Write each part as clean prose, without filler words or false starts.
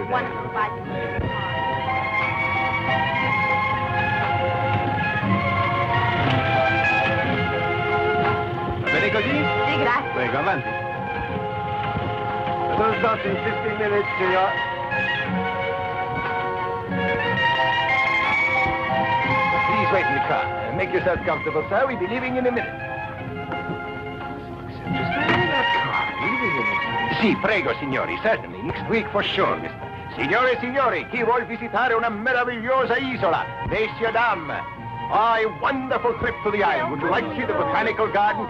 wonderful bicycle. Bene così? Sì, grazie. Prego, avanti. Those dots in 15 minutes, signor. Please wait in the car. Make yourself comfortable, sir. We'll be leaving in a minute. Sì, prego, signori. Certainly. Next week for sure, mister. Signore e signori, chi vuol visitare una meravigliosa isola? Messieurs, dames. A wonderful trip to the island. Would you like to see the botanical gardens?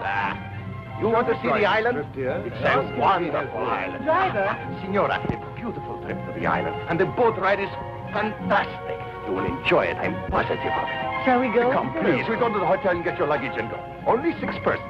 You want to see the island? It's a wonderful island. Driver? Signora, it's a beautiful trip to the island. And the boat ride is fantastic. You will enjoy it. I'm positive of it. Shall we go? Come, please. We'll go to the hotel and get your luggage and go. Only 6 persons.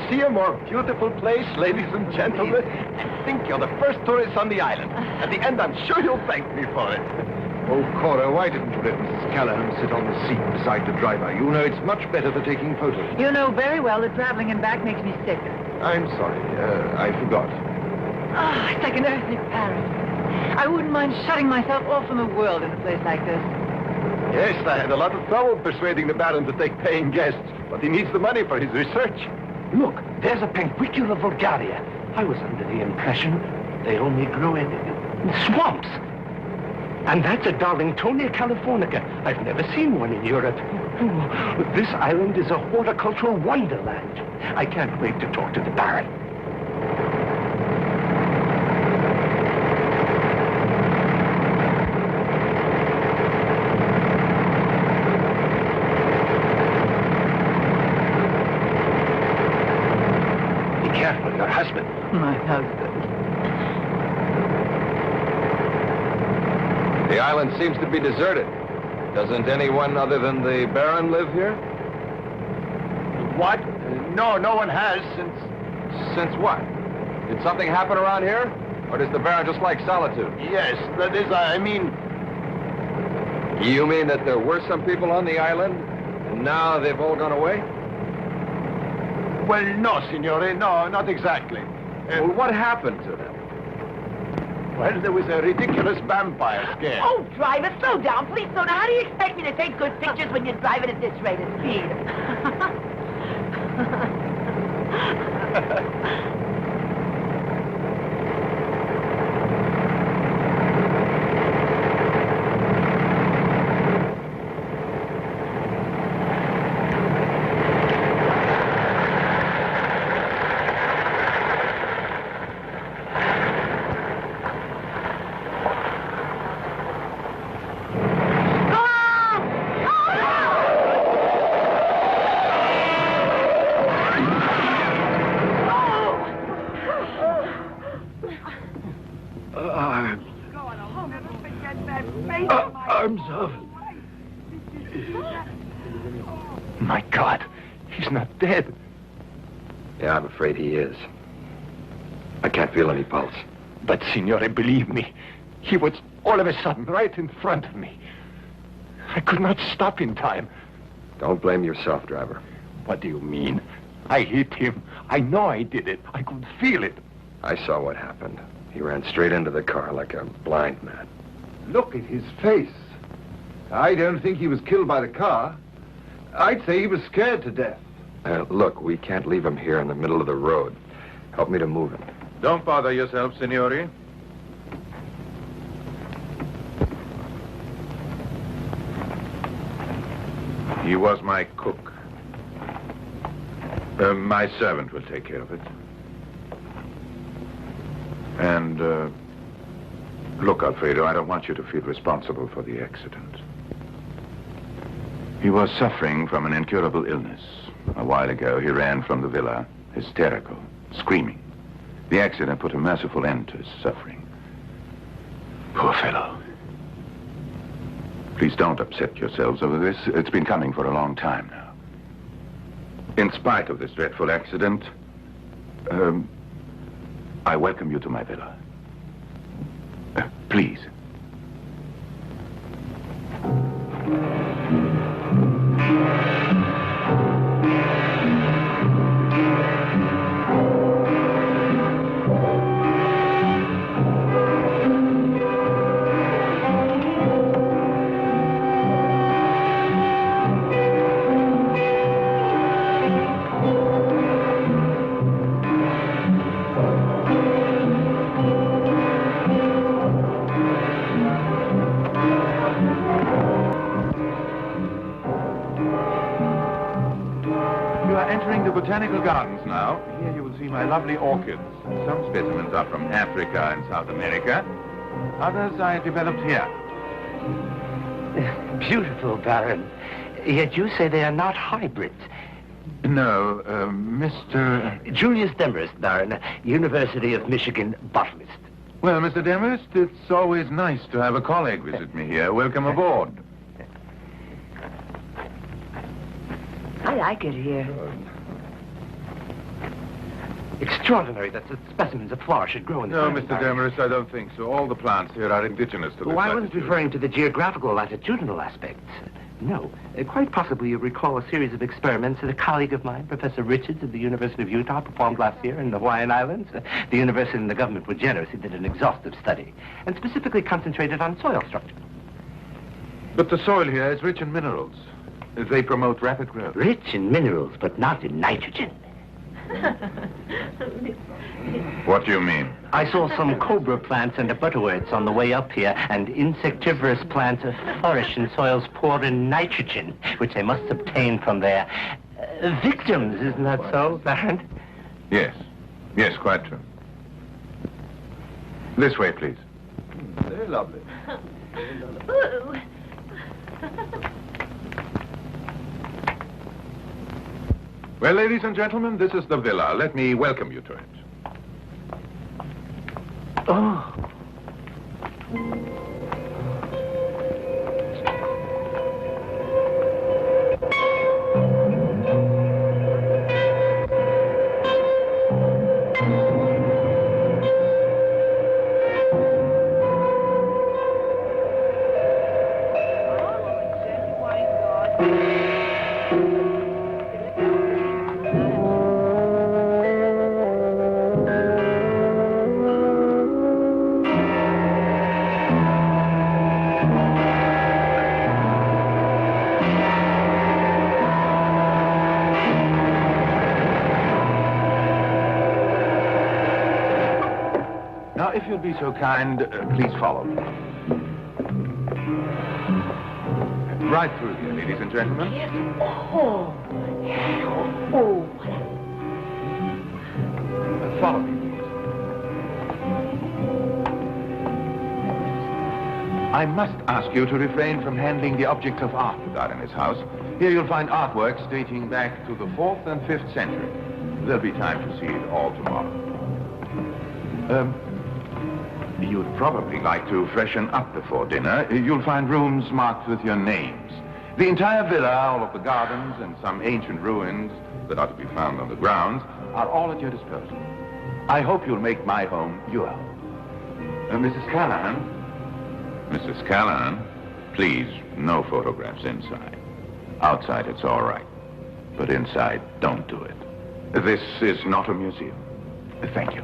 See a more beautiful place, ladies and gentlemen? I think you're the first tourists on the island. At the end, I'm sure you'll thank me for it. Oh, Cora, why didn't you let Mrs. Callahan sit on the seat beside the driver? You know it's much better for taking photos. You know very well that traveling and back makes me sick. I'm sorry. I forgot. Ah, it's like an earthly paradise. I wouldn't mind shutting myself off from the world in a place like this. Yes, I had a lot of trouble persuading the Baron to take paying guests, but he needs the money for his research. Look, there's a Penguicula vulgaria. I was under the impression they only grow in swamps. And that's a Darlingtonia californica. I've never seen one in Europe. Oh, this island is a horticultural wonderland. I can't wait to talk to the Baron. Your husband. My husband. The island seems to be deserted. Doesn't anyone other than the Baron live here? What? No, no one has since... Since what? Did something happen around here? Or does the Baron just like solitude? Yes, that is, I mean... You mean that there were some people on the island, and now they've all gone away? Well, no, signore, no, not exactly. Well, what happened to them? Well, there was a ridiculous vampire scare. Oh, driver, slow down. Please slow down. How do you expect me to take good pictures when you're driving at this rate of speed? I'm sorry. My God, he's not dead. Yeah, I'm afraid he is. I can't feel any pulse. But, Signore, believe me, he was all of a sudden right in front of me. I could not stop in time. Don't blame yourself, driver. What do you mean? I hit him. I know I did it. I could feel it. I saw what happened. He ran straight into the car like a blind man. Look at his face. I don't think he was killed by the car. I'd say he was scared to death. Look, we can't leave him here in the middle of the road. Help me to move him. Don't bother yourself, signore. He was my cook. My servant will take care of it. And, look, Alfredo, I don't want you to feel responsible for the accident. He was suffering from an incurable illness. A while ago, he ran from the villa, hysterical, screaming. The accident put a merciful end to his suffering. Poor fellow. Please don't upset yourselves over this. It's been coming for a long time now. In spite of this dreadful accident, I welcome you to my villa. Please. Botanical gardens now. Here you will see my lovely orchids. Some specimens are from Africa and South America. Others I developed here. Beautiful, Baron. Yet you say they are not hybrids. No, Mr... Julius Demarest, Baron, University of Michigan botanist. Well, Mr. Demarest, it's always nice to have a colleague visit me here. Welcome aboard. I like it here. Extraordinary that such specimens of flora should grow in the No, garden, Mr. Baron. Demarest, I don't think so. All the plants here are indigenous to this Oh, I wasn't latitude. referring to the geographical latitudinal aspects. No. Quite possibly you recall a series of experiments that a colleague of mine, Professor Richards of the University of Utah, performed last year in the Hawaiian Islands. The university and the government were generous. He did an exhaustive study and specifically concentrated on soil structure. But the soil here is rich in minerals. They promote rapid growth. Rich in minerals, but not in nitrogen. What do you mean? I saw some cobra plants and butterworts on the way up here, and insectivorous plants flourish in soils poor in nitrogen, which they must obtain from their victims, isn't that so, Baron? Yes. Yes, quite true. This way, please. Very lovely. Ooh. Well, ladies and gentlemen, this is the villa. Let me welcome you to it. Oh. Now, if you'll be so kind, please follow me. Right through here, ladies and gentlemen. Oh. Oh. Follow me, please. I must ask you to refrain from handling the objects of art that are in this house. Here you'll find artworks dating back to the 4th and 5th century. There'll be time to see it all tomorrow. You'd probably like to freshen up before dinner. You'll find rooms marked with your names. The entire villa, all of the gardens, and some ancient ruins that are to be found on the grounds are all at your disposal. I hope you'll make my home your home. Mrs. Callahan? Mrs. Callahan, please, no photographs inside. Outside, it's all right. But inside, don't do it. This is not a museum. Thank you.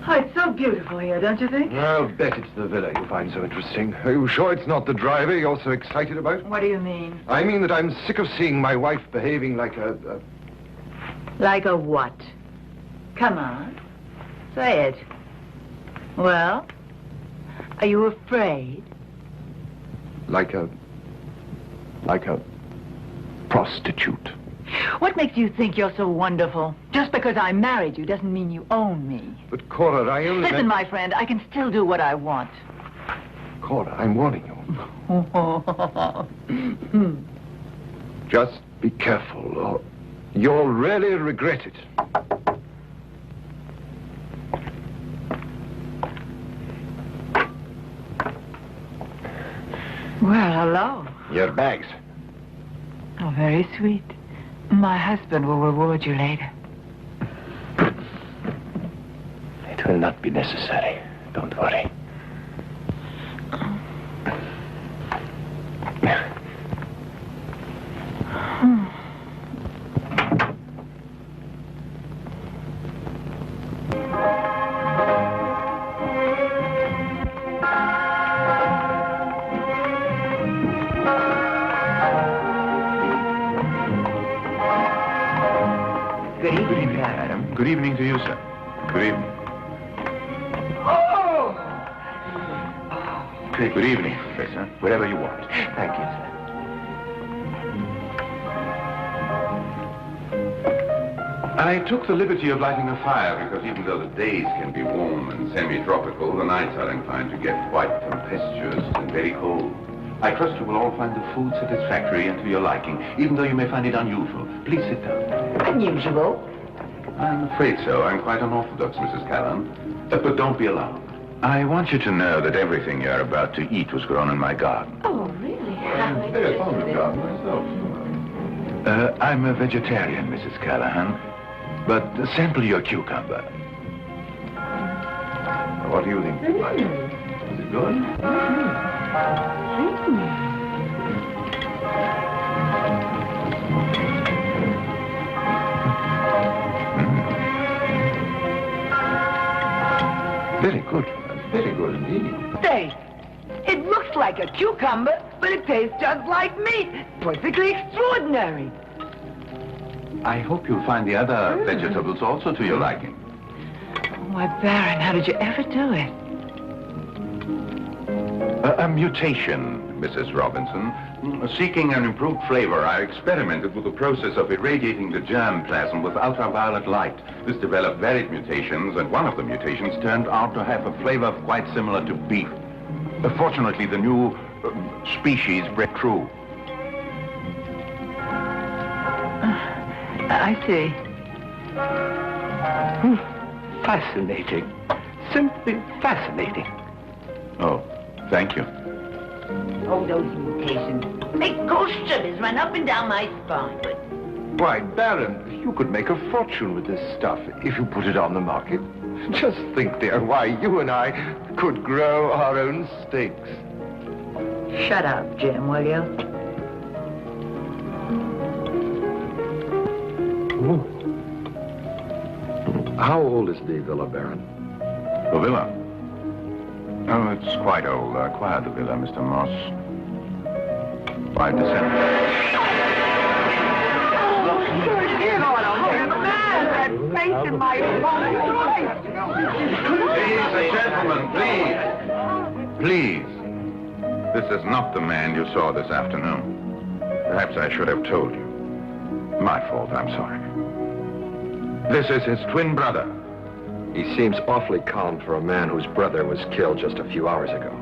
Oh, it's so beautiful here, don't you think? I'll bet it's the villa you find so interesting. Are you sure it's not the driver you're so excited about? What do you mean? I mean that I'm sick of seeing my wife behaving like a... Like a what? Come on. Say it. Well, Are you afraid? Like a prostitute. What makes you think you're so wonderful? Just because I married you doesn't mean you own me. But Cora, I only... Listen, my friend, I can still do what I want. Cora, I'm warning you. Just be careful, or you'll really regret it. Well, hello. Your bags. Oh, very sweet. My husband will reward you later. It will not be necessary. Don't worry. Good evening, madam. Good evening to you, sir. Good evening. Oh! Good evening, Professor. Wherever you want. Thank you, sir. I took the liberty of lighting a fire because even though the days can be warm and semi-tropical, the nights are inclined to get quite tempestuous and very cold. I trust you will all find the food satisfactory and to your liking, even though you may find it unusual. Please sit down. Unusual? I'm afraid so. I'm quite unorthodox, Mrs. Callan. But don't be alarmed. I want you to know that everything you're about to eat was grown in my garden. Oh, really? I'm very fond of garden myself. I'm a vegetarian, Mrs. Callahan. But sample your cucumber. What do you think? Is it good? Very good. Very good indeed. Say, it looks like a cucumber, but it tastes just like meat. Perfectly extraordinary. I hope you'll find the other vegetables also to your liking. Why, Baron, how did you ever do it? A mutation, Mrs. Robinson. Seeking an improved flavor, I experimented with the process of irradiating the germ plasm with ultraviolet light. This developed varied mutations, and one of the mutations turned out to have a flavor quite similar to beef. Fortunately, the new species bred true. I see. Fascinating. Simply fascinating. Oh, thank you. Oh, those mutations. Make ghost shivers run up and down my spine. Why, Baron, you could make a fortune with this stuff if you put it on the market. Just think, dear, why you and I could grow our own steaks. Shut up, Jim, will you? How old is the villa, Baron? The villa? Oh, it's quite old. I acquired the villa, Mr. Moss. 5 December. Ladies and gentlemen, please. This is not the man you saw this afternoon. Perhaps I should have told you. My fault, I'm sorry. This is his twin brother. He seems awfully calm for a man whose brother was killed just a few hours ago.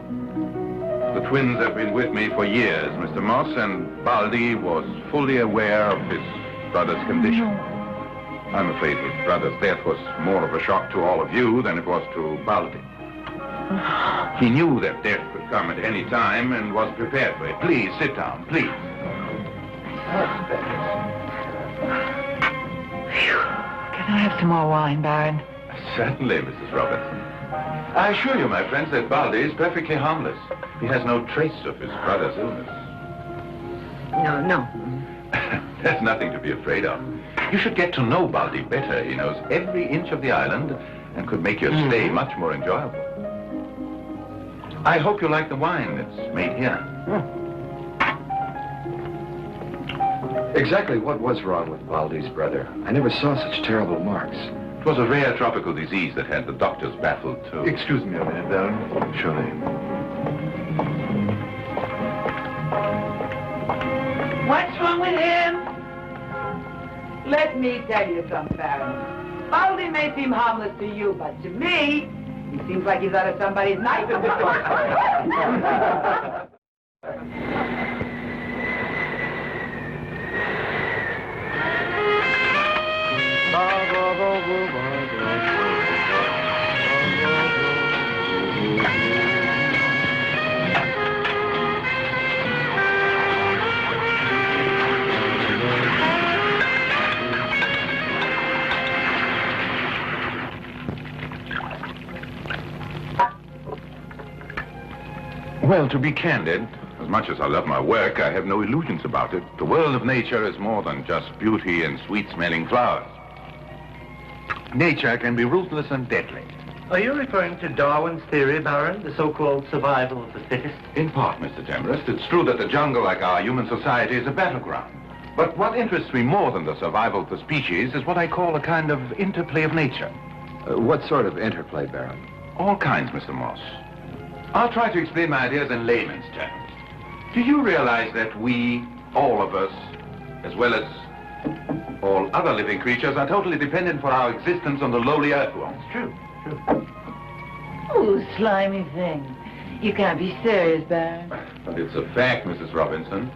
The twins have been with me for years, Mr. Moss, and Baldi was fully aware of his brother's condition. I'm afraid his brother's death was more of a shock to all of you than it was to Baldi. He knew that death could come at any time and was prepared for it. Please, sit down, please. Can I have some more wine, Baron? Certainly, Mrs. Robinson. I assure you, my friends, that Baldi is perfectly harmless. He has no trace of his brother's illness. No. There's nothing to be afraid of. You should get to know Baldi better. He knows every inch of the island and could make your stay much more enjoyable. I hope you like the wine that's made here. Exactly what was wrong with Baldi's brother? I never saw such terrible marks. It was a rare tropical disease that had the doctors baffled, too. Excuse me a minute, Baron. Surely. What's wrong with him? Let me tell you something, Baron. Baldy may seem harmless to you, but to me, he seems like he's out of somebody's knife. Well, to be candid, as much as I love my work, I have no illusions about it. The world of nature is more than just beauty and sweet-smelling flowers. Nature can be ruthless and deadly. Are you referring to Darwin's theory, Baron? The so-called survival of the fittest? In part, Mr. Demarest, it's true that the jungle, like our human society, is a battleground. But what interests me more than the survival of the species is what I call a kind of interplay of nature. What sort of interplay, Baron? All kinds, Mr. Moss. I'll try to explain my ideas in layman's terms. Do you realize that we, all of us, as well as all other living creatures, are totally dependent for our existence on the lowly earthworms? True. Oh, slimy thing. You can't be serious, Baron. But it's a fact, Mrs. Robinson.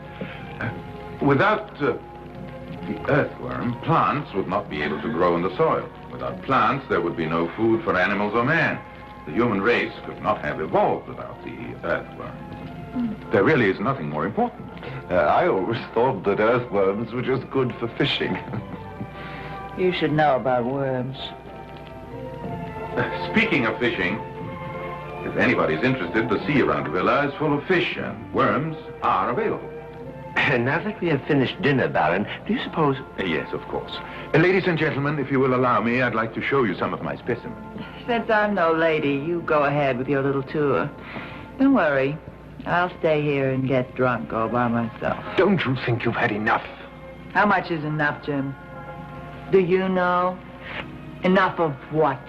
Without the earthworm, plants would not be able to grow in the soil. Without plants, there would be no food for animals or man. The human race could not have evolved without the earthworm. There really is nothing more important. I always thought that earthworms were just good for fishing. You should know about worms. Speaking of fishing, if anybody's interested, the sea around the villa is full of fish, and worms are available. Now that we have finished dinner, Baron, do you suppose... Yes, of course. Ladies and gentlemen, if you will allow me, I'd like to show you some of my specimens. Since I'm no lady, you go ahead with your little tour. Don't worry. I'll stay here and get drunk all by myself. Don't you think you've had enough? How much is enough, Jim? Do you know? Enough of what?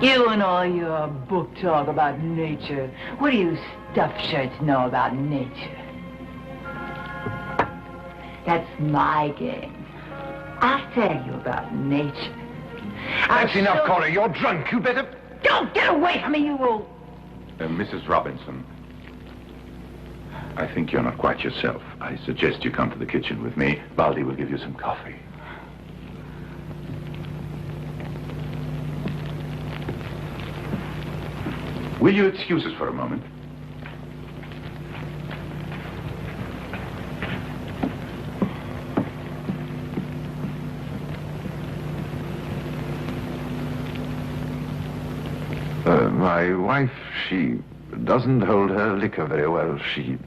You and all your book talk about nature. What do you stuffed shirts know about nature? That's my game. I'll tell you about nature. That's enough, Cora. You're drunk. You better... Don't get away from me, you old... Mrs. Robinson, I think you're not quite yourself. I suggest you come to the kitchen with me. Baldy will give you some coffee. Will you excuse us for a moment? My wife, she doesn't hold her liquor very well. She...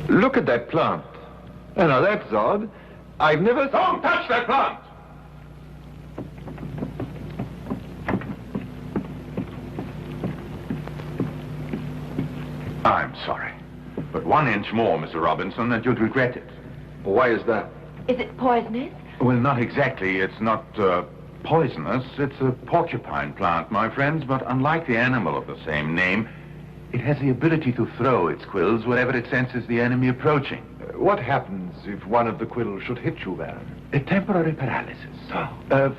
Look at that plant. Oh, now, that's odd. I've never... Don't touch that plant! I'm sorry. But 1 inch more, Mr. Robinson, and you'd regret it. Why is that? Is it poisonous? Well, not exactly. It's not poisonous. It's a porcupine plant, my friends, but unlike the animal of the same name, it has the ability to throw its quills wherever it senses the enemy approaching. What happens if one of the quills should hit you, Baron? A temporary paralysis.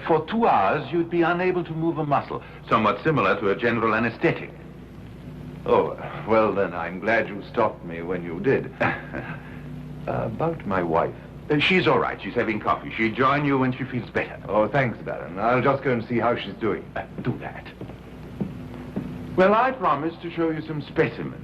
For 2 hours, you'd be unable to move a muscle, somewhat similar to a general anesthetic. Oh, well, then, I'm glad you stopped me when you did. About my wife. She's all right. She's having coffee. She'll join you when she feels better. Oh, thanks, Baron. I'll just go and see how she's doing. Do that. Well, I promise to show you some specimens.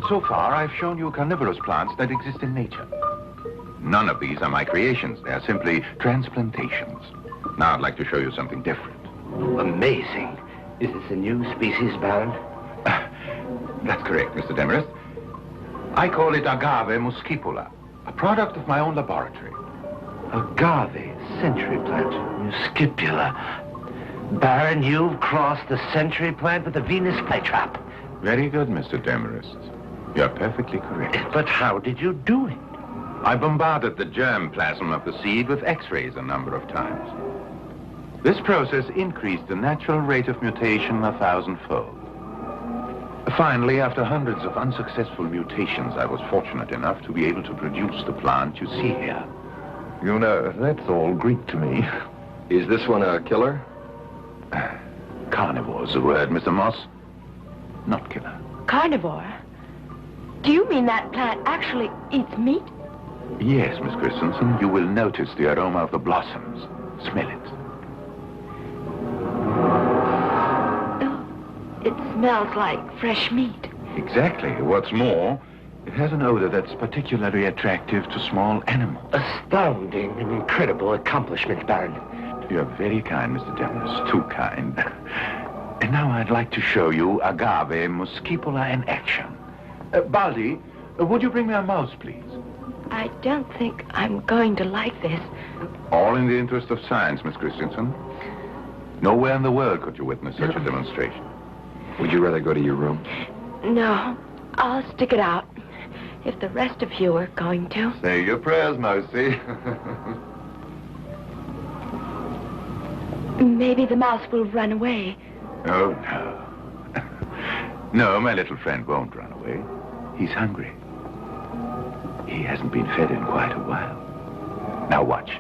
So far, I've shown you carnivorous plants that exist in nature. None of these are my creations. They are simply transplantations. Now I'd like to show you something different. Amazing. Is this a new species, Baron? That's correct, Mr. Demarest. I call it Agave muscipula, a product of my own laboratory. Agave, century plant, muscipula. Baron, you've crossed the century plant with the Venus flytrap. Very good, Mr. Demarest. You're perfectly correct. But how did you do it? I bombarded the germ plasm of the seed with X-rays a number of times. This process increased the natural rate of mutation 1,000-fold. Finally, after hundreds of unsuccessful mutations, I was fortunate enough to be able to produce the plant you see here. You know, that's all Greek to me. Is this one a killer? Carnivore's the word, Mr. Moss. Not killer. Carnivore? Do you mean that plant actually eats meat? Yes, Miss Christensen. You will notice the aroma of the blossoms. Smell it. Oh, it smells like fresh meat. Exactly. What's more, it has an odor that's particularly attractive to small animals. Astounding and incredible accomplishment, Baron. You're very kind, Mr. Demarest. Too kind. And now I'd like to show you Agave muscipula in action. Baldi, would you bring me a mouse, please? I don't think I'm going to like this. All in the interest of science, Miss Christensen. Nowhere in the world could you witness such a demonstration. Would you rather go to your room? No, I'll stick it out. If the rest of you are going to. Say your prayers, Mousy. Maybe the mouse will run away. Oh, no. No, my little friend won't run away. He's hungry. He hasn't been fed in quite a while. Now watch.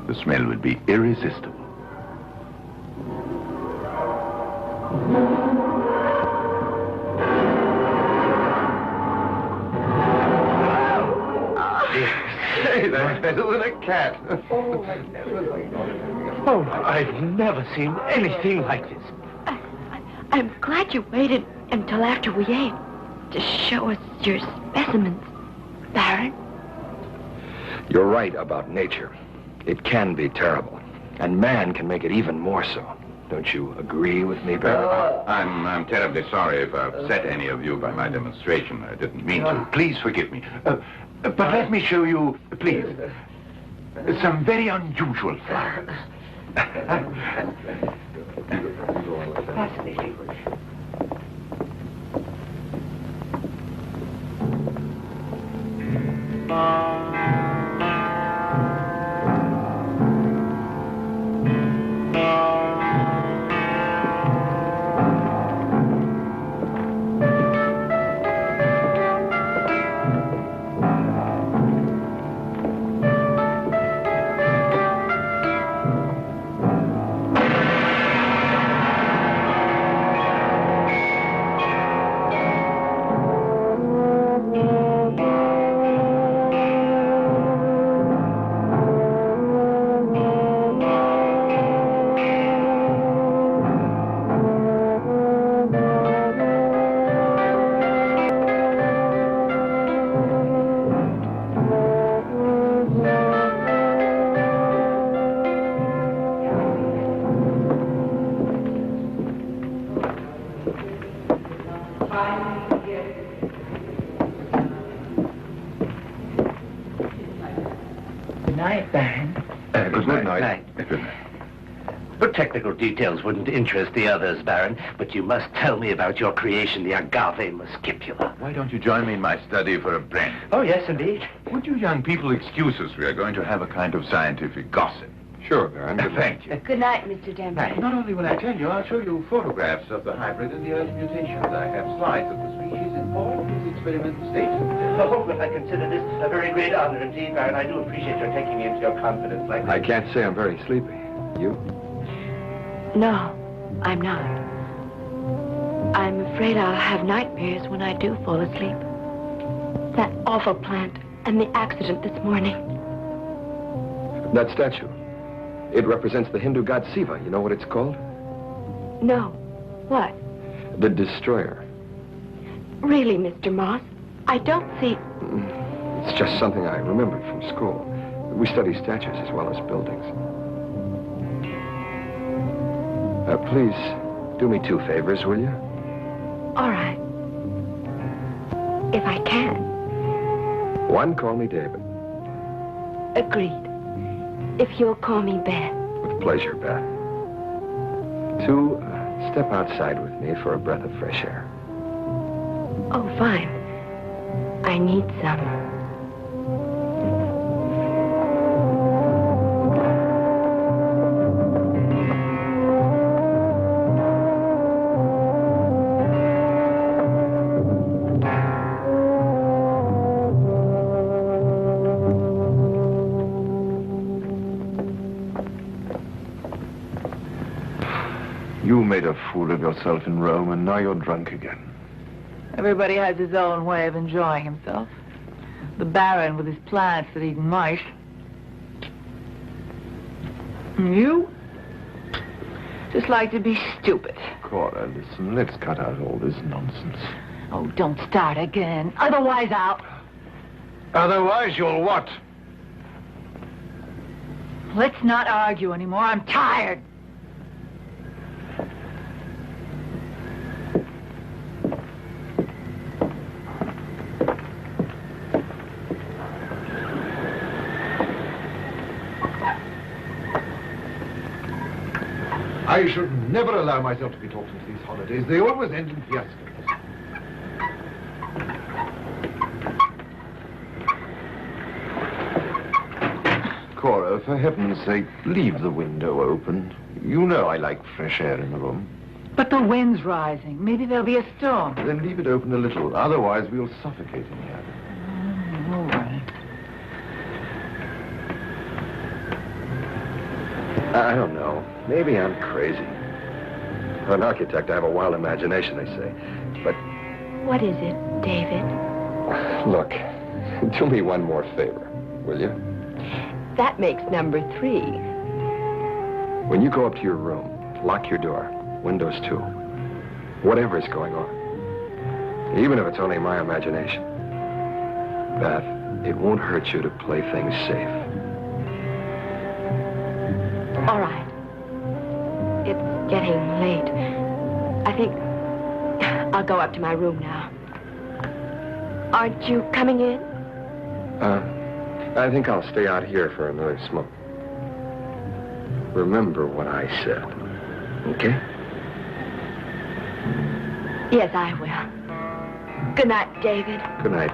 The smell will be irresistible. Hey, that's better than a cat. Oh, I've never seen anything like this. I'm glad you waited until after we ate to show us your specimens, Baron. You're right about nature. It can be terrible. And man can make it even more so. Don't you agree with me, Baron? I'm terribly sorry if I've upset any of you by my demonstration. I didn't mean to. Please forgive me. But let me show you, please, some very unusual flowers. Fascinating. Good night, Baron. Good night. Good night. But technical details wouldn't interest the others, Baron. But you must tell me about your creation, the Agave muscipula. Why don't you join me in my study for a brand? Oh, yes, indeed. Would you young people excuse us? We are going to have a kind of scientific gossip. Sure, Baron. Thank you. Good night, Mr. Denver. Not only will I tell you, I'll show you photographs of the hybrid and the early mutations. I have slides of the species in all of these experimental stages. Oh, but I consider this a very great honor indeed, Baron. I do appreciate your taking me into your confidence like this. I can't say I'm very sleepy. You? No, I'm not. I'm afraid I'll have nightmares when I do fall asleep. That awful plant and the accident this morning. That statue. It represents the Hindu god Shiva. You know what it's called? No. What? The Destroyer. Really, Mr. Moss, I don't see... It's just something I remembered from school. We study statues as well as buildings. Please, do me 2 favors, will you? All right. If I can. 1, call me David. Agreed. If you'll call me Beth. With pleasure, Beth. 2, step outside with me for a breath of fresh air. Oh, fine. I need some. You made a fool of yourself in Rome, and now you're drunk again. Everybody has his own way of enjoying himself. The Baron with his plants that eat mice. And you? Just like to be stupid. Cora, listen, let's cut out all this nonsense. Oh, don't start again. Otherwise, Otherwise, you'll what? Let's not argue anymore. I'm tired. I should never allow myself to be talked into these holidays. They always end in fiascos. Cora, for heaven's sake, leave the window open. You know I like fresh air in the room. But the wind's rising. Maybe there'll be a storm. Then leave it open a little. Otherwise, we'll suffocate in here. All right. I don't know. Maybe I'm crazy. For an architect, I have a wild imagination, they say. But... What is it, David? Look, do me one more favor, will you? That makes number 3. When you go up to your room, lock your door. Windows too. Whatever is going on. Even if it's only my imagination. Beth, it won't hurt you to play things safe. All right. It's getting late. I think I'll go up to my room now. Aren't you coming in? I think I'll stay out here for another smoke. Remember what I said, okay? Yes, I will. Good night, David. Good night.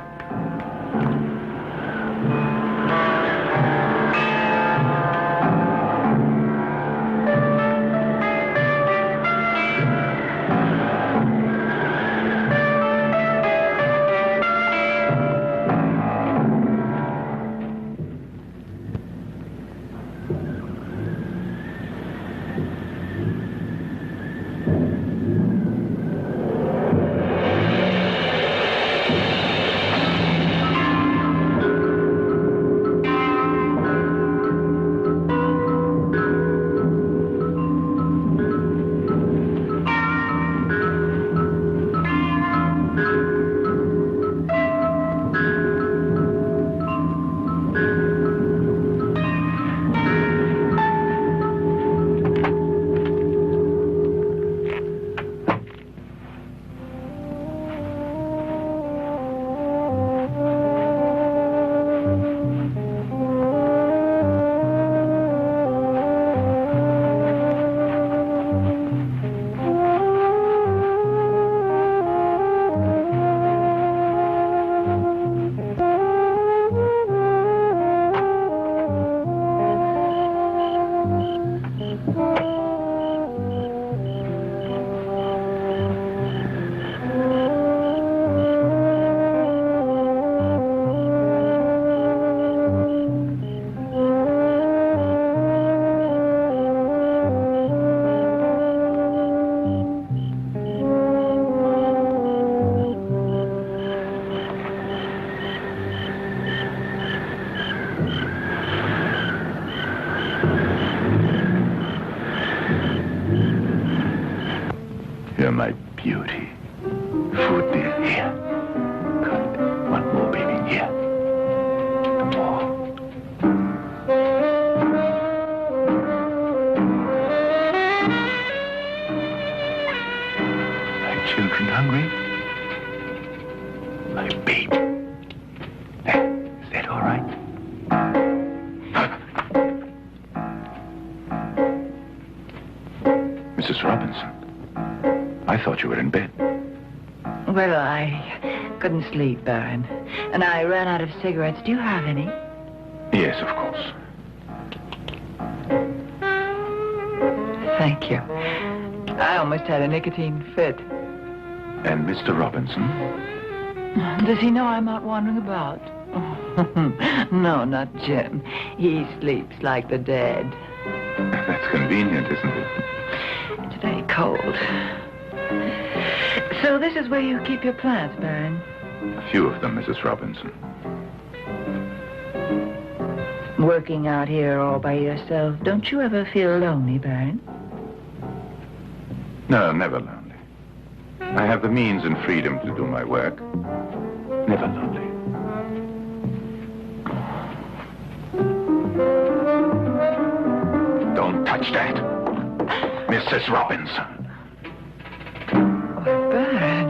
You're my beauty. Food, dear. Here. hungry? My baby. Is that all right? Mrs. Robinson, I thought you were in bed. Well, I couldn't sleep, Baron. And I ran out of cigarettes. Do you have any? Yes, of course. Thank you. I almost had a nicotine fit. And Mr. Robinson? Does he know I'm out wandering about? No, not Jim. He sleeps like the dead. That's convenient, isn't it? It's very cold. So this is where you keep your plants, Baron? A few of them, Mrs. Robinson. Working out here all by yourself, don't you ever feel lonely, Baron? No, never lonely. I have the means and freedom to do my work. Never lonely. Don't touch that, Mrs. Robinson. Oh, Baron.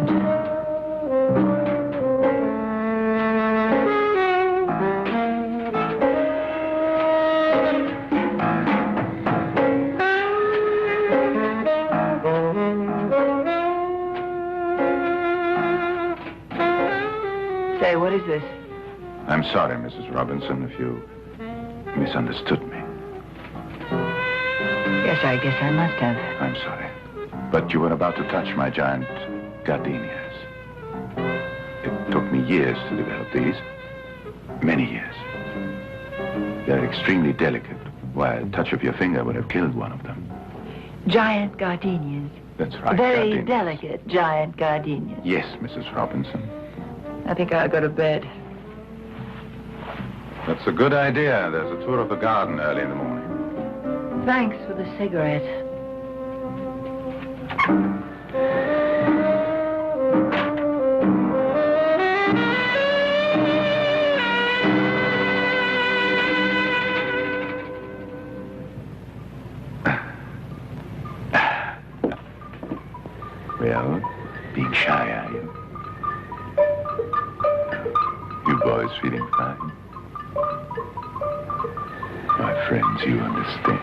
Say, what is this? I'm sorry, Mrs. Robinson, if you misunderstood me. Yes, I guess I must have. I'm sorry. But you were about to touch my giant gardenias. It took me years to develop these. Many years. They're extremely delicate. Why, a touch of your finger would have killed one of them. Giant gardenias. That's right, Very gardenias. delicate giant gardenias. Yes, Mrs. Robinson. I think I'll go to bed. That's a good idea. There's a tour of the garden early in the morning. Thanks for the cigarette. Well, being shy, are you? You boys feeling fine? My friends, you understand.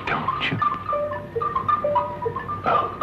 Don't you? Oh.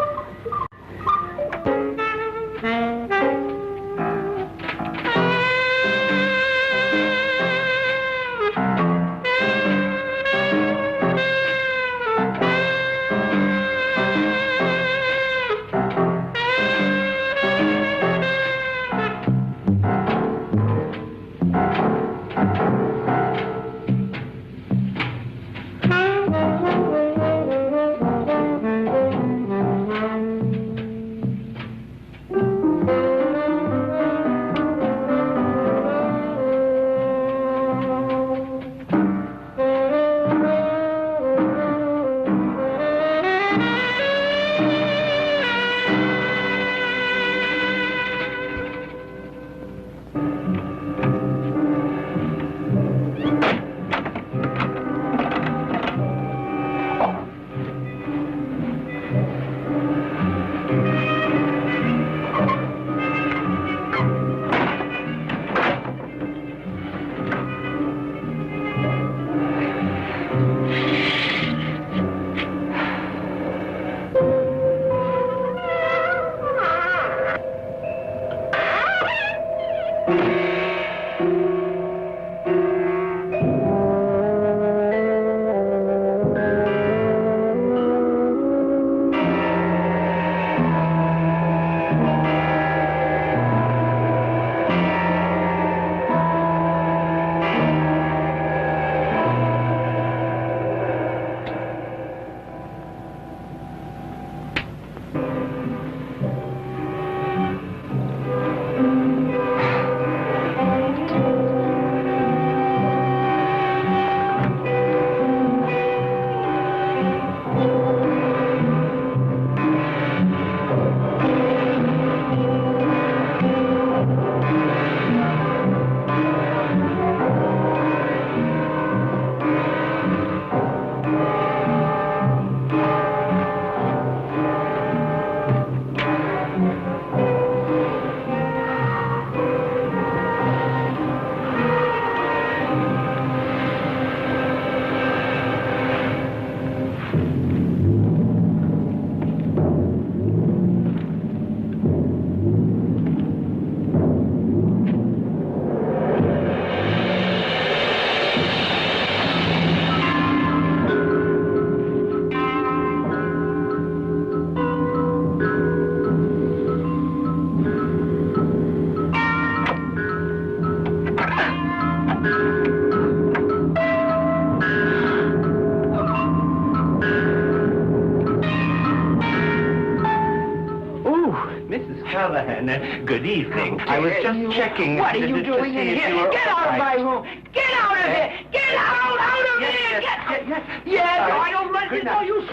Callahan. Good evening. I was just checking. What are you doing in here? Get out of my room! Get out of here! Get out of here! Get out! Yes, I don't let you know you...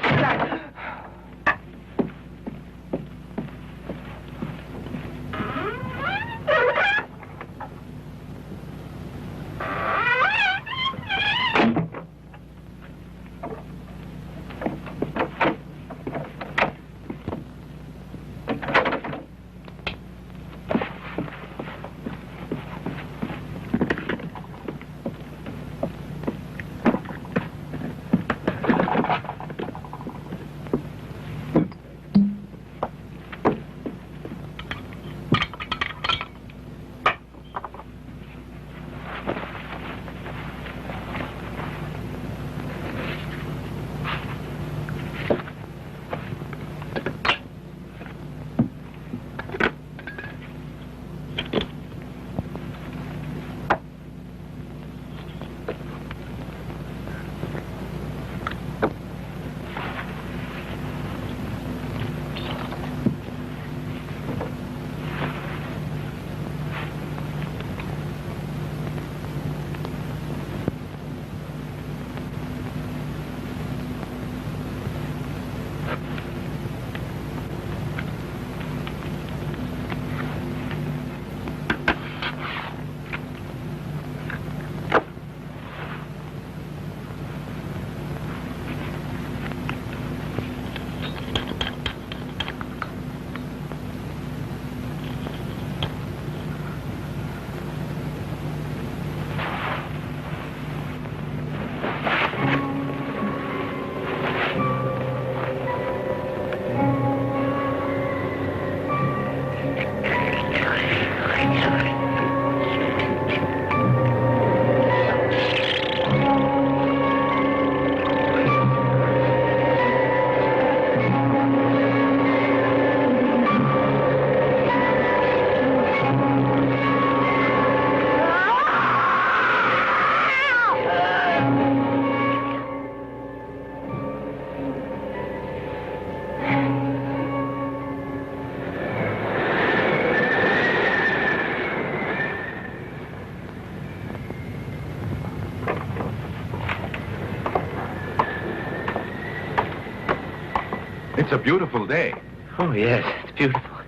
It's a beautiful day. Oh, yes, it's beautiful.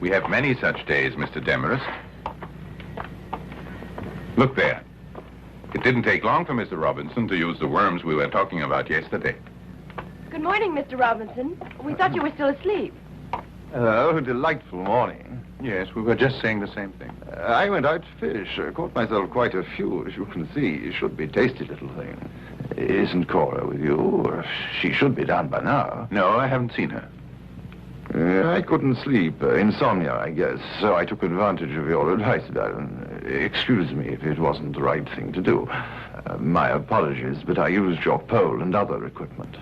We have many such days, Mr. Demarest. Look there. It didn't take long for Mr. Robinson to use the worms we were talking about yesterday. Good morning, Mr. Robinson. We thought you were still asleep. Oh, delightful morning. Yes, we were just saying the same thing. I went out to fish. Caught myself quite a few, as you can see. Should be tasty little thing. Isn't Cora with you? She should be down by now. No, I haven't seen her. I couldn't sleep. Insomnia, I guess. So I took advantage of your advice, Baron. Excuse me if it wasn't the right thing to do. My apologies, but I used your pole and other equipment.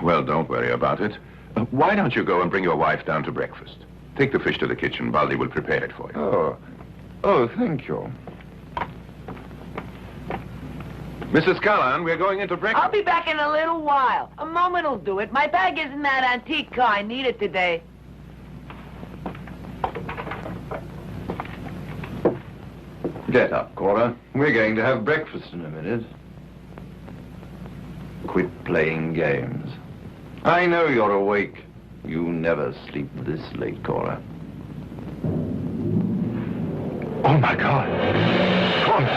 Well, don't worry about it. Why don't you go and bring your wife down to breakfast? Take the fish to the kitchen. Baldy will prepare it for you. Oh, thank you. Mrs. Callahan, we're going into breakfast. I'll be back in a little while. A moment will do it. My bag isn't that antique car. I need it today. Get up, Cora. We're going to have breakfast in a minute. Quit playing games. I know you're awake. You never sleep this late, Cora. Oh, my God. Cora.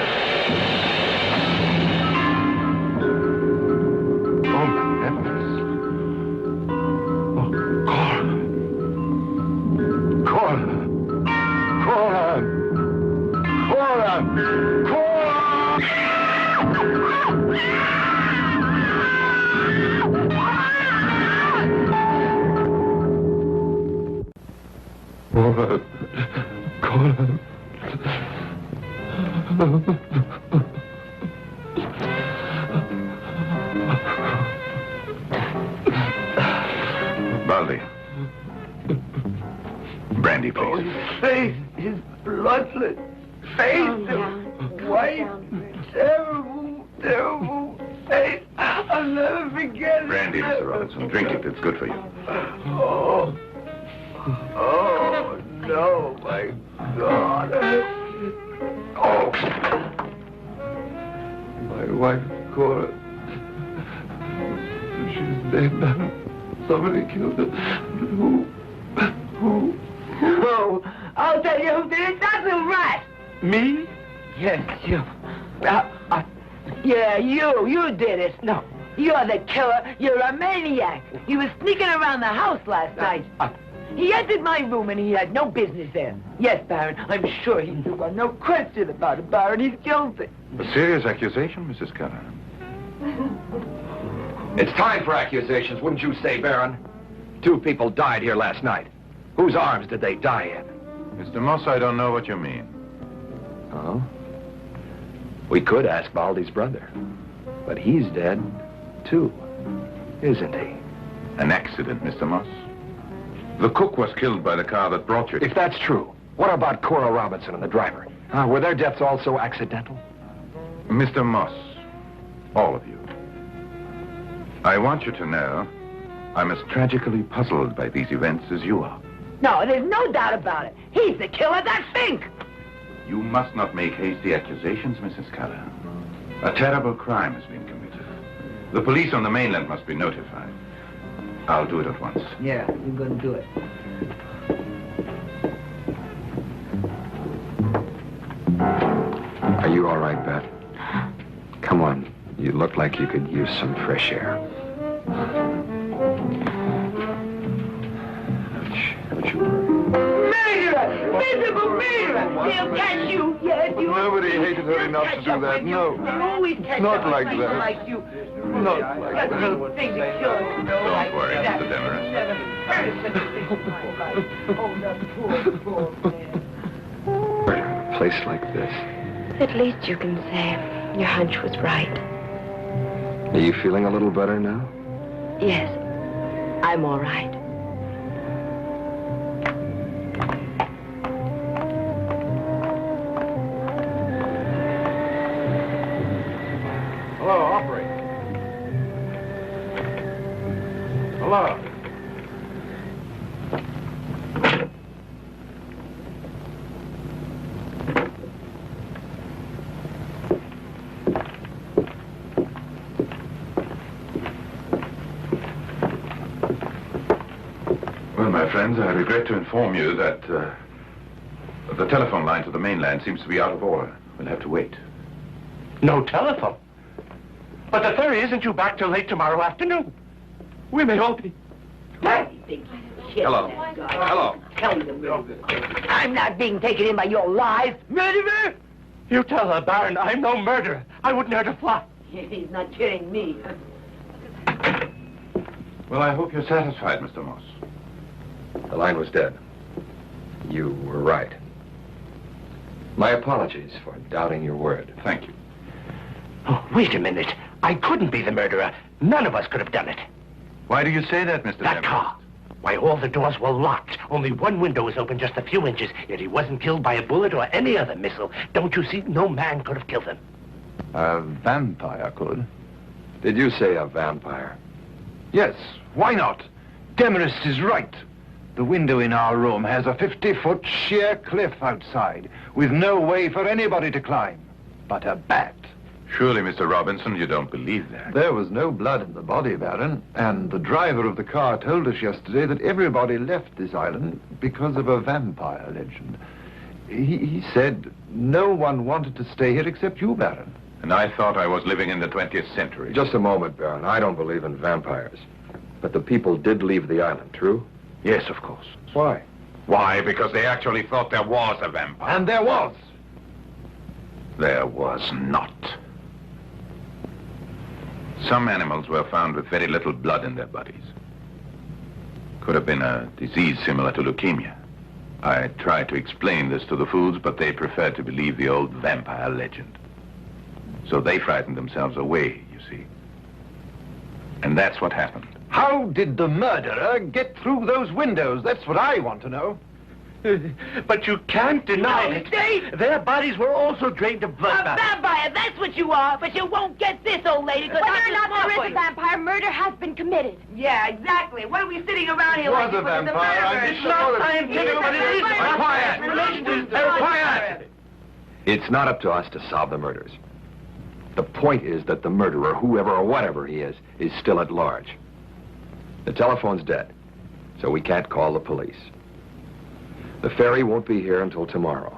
Oh, my heavens. Oh, Cora. Cora. Cora. Cora. Cora. Cora. Baldy. Brandy, please. Oh, his face is bloodless. Face is white. Terrible, terrible face. I'll never forget it. Brandy, Mr. Robinson. Drink it. It's good for you. Oh, No, my God. Oh. My wife, Cora. She's dead, Baron. Somebody killed her. Who? Oh, I'll tell you who did it. That's a rat. Me? Yes, you. Yeah, you did it. No, you're the killer. You're a maniac. You were sneaking around the house last night. He entered my room and he had no business there. Yes, Baron, I'm sure he knew. No question about it, Baron. He's guilty. A serious accusation, Mrs. Keller. It's time for accusations, wouldn't you say, Baron? 2 people died here last night. Whose arms did they die in? Mr. Moss, I don't know what you mean. Oh? We could ask Baldy's brother. But he's dead, too. Isn't he? An accident, Mr. Moss. The cook was killed by the car that brought you. If that's true, what about Cora Robinson and the driver? Were their deaths also accidental? Mr. Moss, all of you, I want you to know I'm as tragically puzzled by these events as you are. No, there's no doubt about it. He's the killer. That's Fink. You must not make hasty accusations, Mrs. Keller. A terrible crime has been committed. The police on the mainland must be notified. I'll do it at once. Yeah, you're going to do it. Are you all right, Beth? Come on. You look like you could use some fresh air. Don't you worry. Murderer! Miserable murderer! He'll catch you, yes, you... Nobody hated her enough to do that, no. They'll always catch Not up with like people that. like you. Not like that. Don't worry, Mr. Demarest. Never heard of such a thing in my life. Oh, that poor man. A place like this. At least you can say your hunch was right. Are you feeling a little better now? Yes, I'm all right. Hello, operator. Hello. Well, my friends, I regret to inform you that the telephone line to the mainland seems to be out of order. We'll have to wait. No telephone. But the ferry isn't due back till late tomorrow afternoon. We may all be... Hello. Hello. Tell them. I'm not being taken in by your lies, murderer! You tell her, Baron, I'm no murderer. I wouldn't hurt a fly. He's not kidding me. Well, I hope you're satisfied, Mr. Moss. The line was dead. You were right. My apologies for doubting your word. Thank you. Oh, wait a minute. I couldn't be the murderer. None of us could have done it. Why do you say that, Mr. That Demarest? car. Why, all the doors were locked. Only one window was open just a few inches, yet he wasn't killed by a bullet or any other missile. Don't you see? No man could have killed him. A vampire could. Did you say a vampire? Yes, why not? Demarest is right. The window in our room has a 50-foot sheer cliff outside, with no way for anybody to climb. But a bat. Surely, Mr. Robinson, you don't believe that. There was no blood in the body, Baron, and the driver of the car told us yesterday that everybody left this island because of a vampire legend. He said no one wanted to stay here except you, Baron. And I thought I was living in the 20th century. Just a moment, Baron. I don't believe in vampires. But the people did leave the island, true? Yes, of course. Why? Why? Because they actually thought there was a vampire. And there was. There was not. Some animals were found with very little blood in their bodies. Could have been a disease similar to leukemia. I tried to explain this to the fools, but they preferred to believe the old vampire legend. So they frightened themselves away, you see. And that's what happened. How did the murderer get through those windows? That's what I want to know. But you can't deny it. Dave! Their bodies were also drained of blood. A vampire, that's what you are. But you won't get this, old lady, because Whether or not there is a vampire, murder has been committed. Yeah, exactly. What are we sitting around here Was like a vampire. I It's not scientific, but it is. Quiet! Quiet! It's not up to us to solve the murders. The point is that the murderer, whoever or whatever he is still at large. The telephone's dead, so we can't call the police. The ferry won't be here until tomorrow.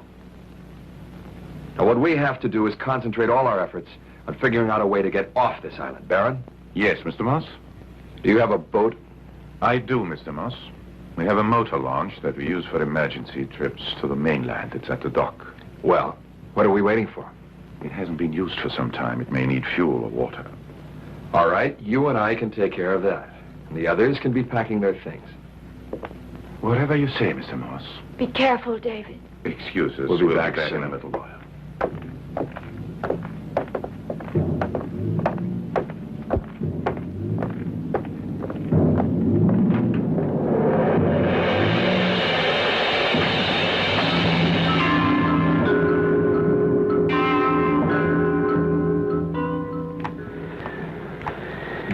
Now, what we have to do is concentrate all our efforts on figuring out a way to get off this island. Baron? Yes, Mr. Moss? Do you have a boat? I do, Mr. Moss. We have a motor launch that we use for emergency trips to the mainland. It's at the dock. Well, what are we waiting for? It hasn't been used for some time. It may need fuel or water. All right, you and I can take care of that. And the others can be packing their things. Whatever you say, Mr. Moss. Be careful, David. Excuse us. We'll be back in soon. a little while.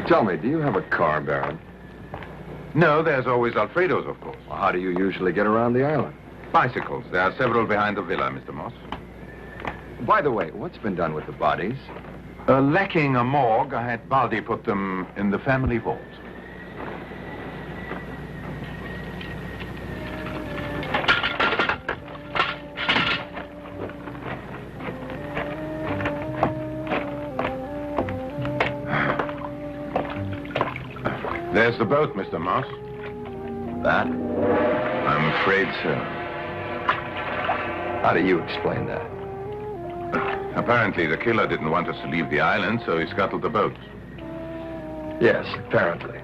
Tell me, do you have a car, Baron? No, there's always Alfredo's, of course. Well, how do you usually get around the island? Bicycles. There are several behind the villa, Mr. Moss. By the way, what's been done with the bodies? Lacking a morgue, I had Baldi put them in the family vault. There's the boat, Mr. Moss. That? I'm afraid so. How do you explain that? Apparently, the killer didn't want us to leave the island, so he scuttled the boat. Yes, apparently.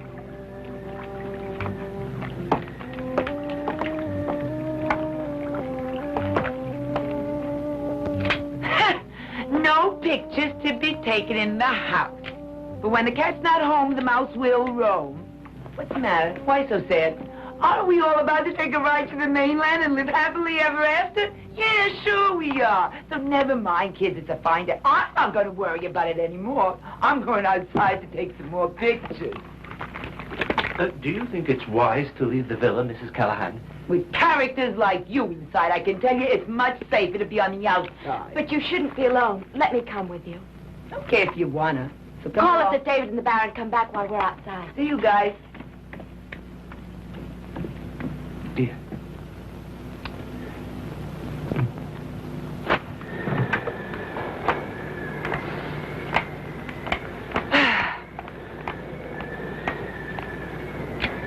No pictures to be taken in the house. But when the cat's not home, the mouse will roam. What's the matter? Why so sad? Aren't we all about to take a ride to the mainland and live happily ever after? Yeah, sure we are. So never mind, kids, it's a fine day. I'm not going to worry about it anymore. I'm going outside to take some more pictures. Do you think it's wise to leave the villa, Mrs. Callahan? With characters like you inside, I can tell you it's much safer to be on the outside. But you shouldn't be alone. Let me come with you. Okay, if you wanna. So come Call us along. if David and the Baron come back while we're outside. See you guys. Dear.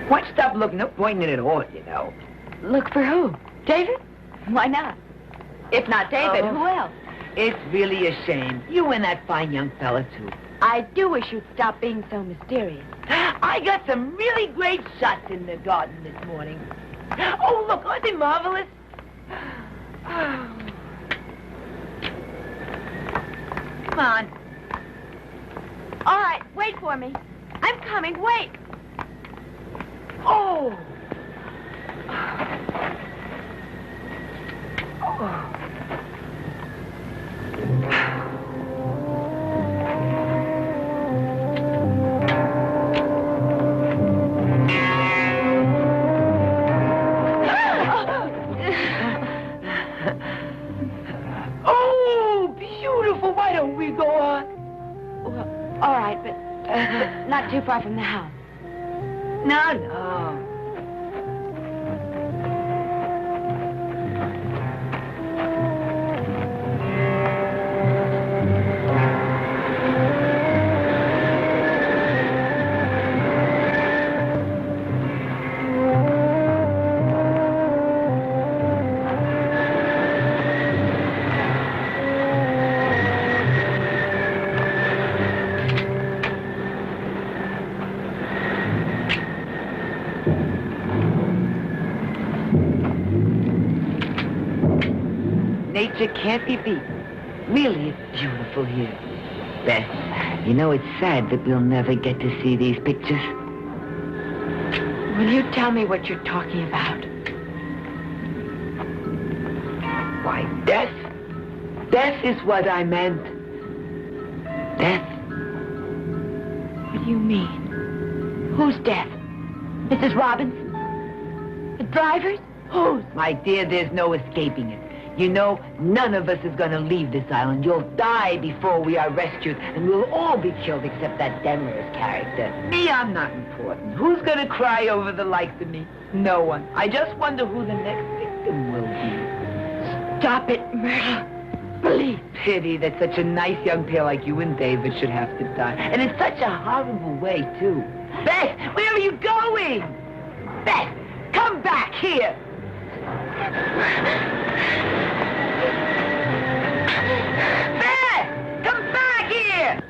Why stop looking? No point in it at all, you know. Look for who? David? Why not? If not David, Oh. who else? It's really a shame. You and that fine young fella, too. I do wish you'd stop being so mysterious. I got some really great shots in the garden this morning. Oh, look, aren't they marvelous? Come on. All right, wait for me. I'm coming, wait. Oh. Oh. Oh, beautiful. Why don't we go on? Well, all right, but not too far from the house. No, no. Nature can't be beat. Really, it's beautiful here. Beth, you know, it's sad that we'll never get to see these pictures. Will you tell me what you're talking about? Why, death? Death is what I meant. Death. What do you mean? Whose death? Mrs. Robinson? The driver's? Whose? My dear, there's no escaping it. You know, none of us is going to leave this island. You'll die before we are rescued, and we'll all be killed except that Demer's character. Me, I'm not important. Who's going to cry over the likes of me? No one. I just wonder who the next victim will be. Stop it, Myrtle. Please. Pity that such a nice young pair like you and David should have to die. And in such a horrible way, too. Beth, where are you going? Beth, come back here. Beth, come back here.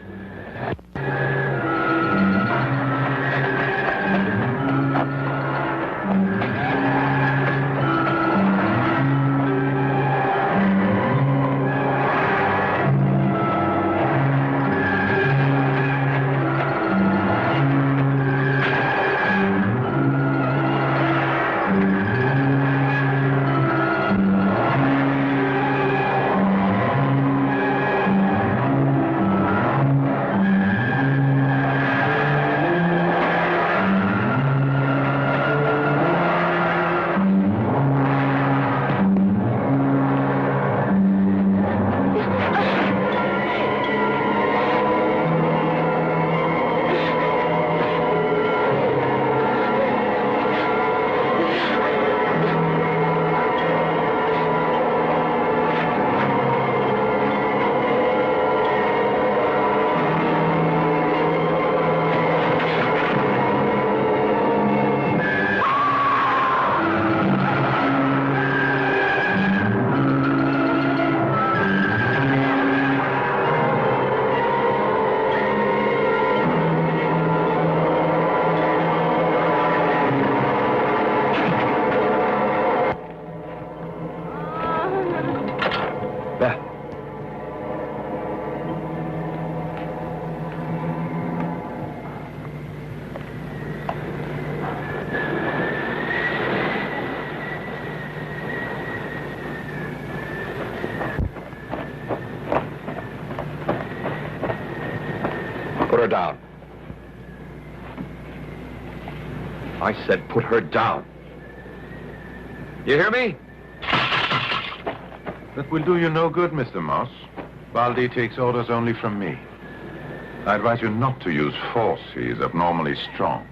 Put her down. I said put her down. You hear me? That will do you no good, Mr. Moss. Baldi takes orders only from me. I advise you not to use force. He is abnormally strong.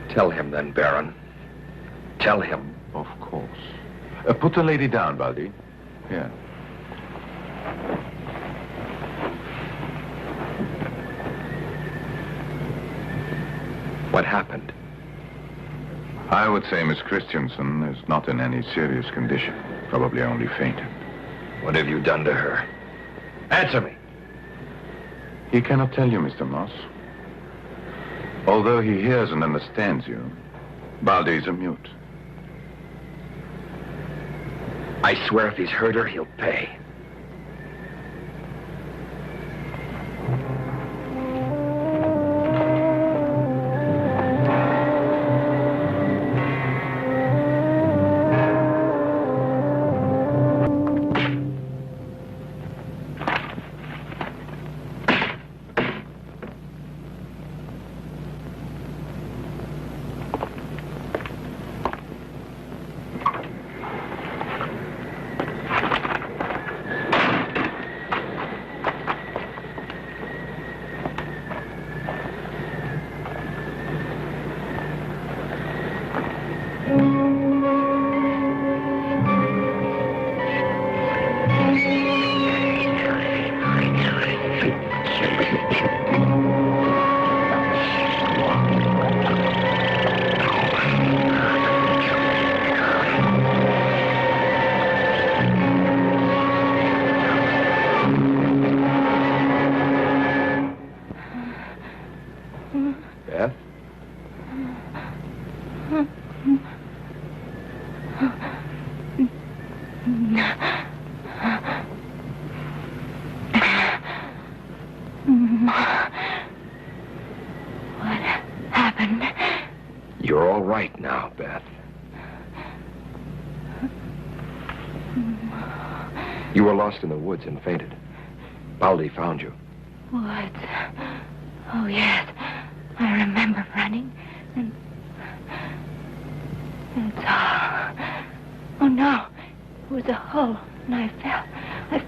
Tell him then, Baron. Tell him. Of course. Put the lady down, Baldi. Here. What happened? I would say Miss Christensen is not in any serious condition. Probably only fainted. What have you done to her? Answer me. He cannot tell you, Mr. Moss. Although he hears and understands you, Baldi is a mute. I swear if he's hurt her, he'll pay. You're all right now, Beth. You were lost in the woods and fainted. Baldi found you. Woods. Oh, yes. I remember running. And oh, no. It was a hole, and I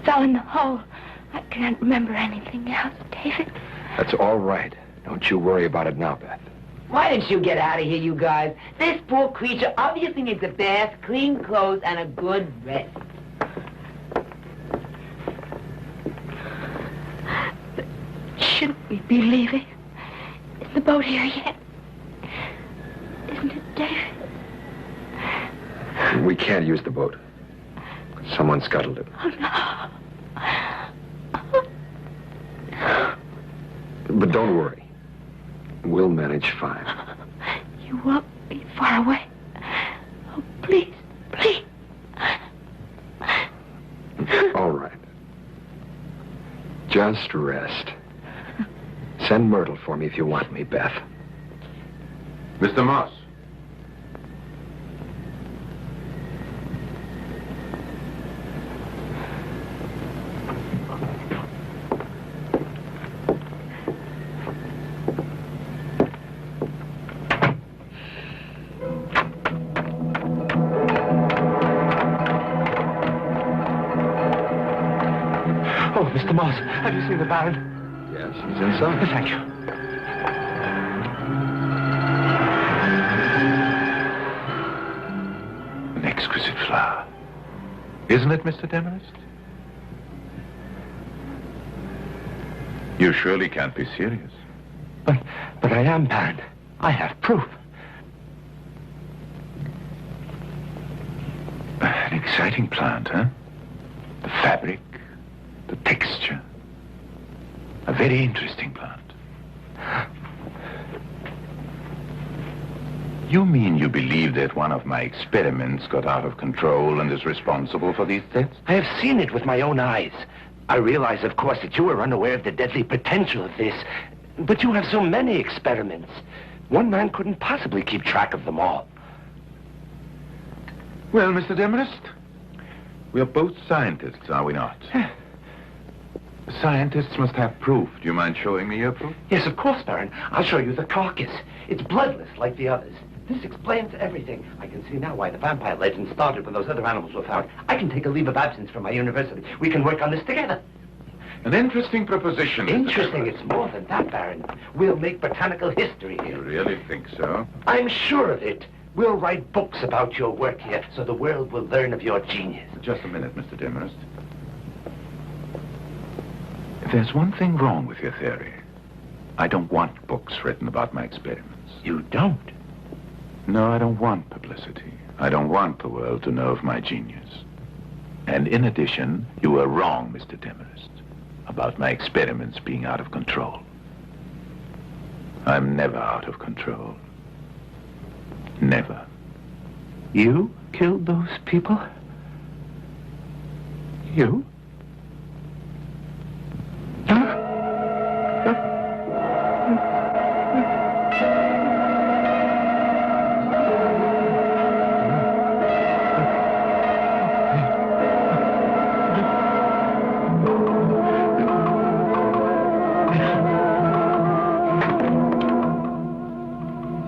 fell in the hole. I can't remember anything else, David. That's all right. Don't you worry about it now, Beth. Why didn't you get out of here, you guys? This poor creature obviously needs a bath, clean clothes, and a good rest. But shouldn't we be leaving? Is the boat here yet? Isn't it, David? We can't use the boat. Someone scuttled it. Oh, no. But don't worry. We'll manage fine. You won't be far away. Oh, please, please. All right. Just rest. Send Myrtle for me if you want me, Beth. Mr. Moss. Oh, Mr. Moss, have you seen the Baron? Yes, he's inside. Thank you. An exquisite flower. Isn't it, Mr. Demarest? You surely can't be serious. But I am, Baron. I have proof. An exciting plant, huh? The fabric, the texture. A very interesting plant. You mean you believe that one of my experiments got out of control and is responsible for these deaths? I have seen it with my own eyes. I realize, of course, that you are unaware of the deadly potential of this. But you have so many experiments. One man couldn't possibly keep track of them all. Well, Mr. Demarest, we are both scientists, are we not? Scientists must have proof. Do you mind showing me your proof? Yes, of course, Baron. I'll show you the carcass. It's bloodless like the others. This explains everything. I can see now why the vampire legend started when those other animals were found. I can take a leave of absence from my university. We can work on this together. An interesting proposition. Mr. Interesting? Demarest. It's more than that, Baron. We'll make botanical history You here. really think so? I'm sure of it. We'll write books about your work here so the world will learn of your genius. Just a minute, Mr. Demarest. If there's one thing wrong with your theory, I don't want books written about my experiments. You don't? No, I don't want publicity. I don't want the world to know of my genius. And in addition, you were wrong, Mr. Demarest, about my experiments being out of control. I'm never out of control. Never. You killed those people? You?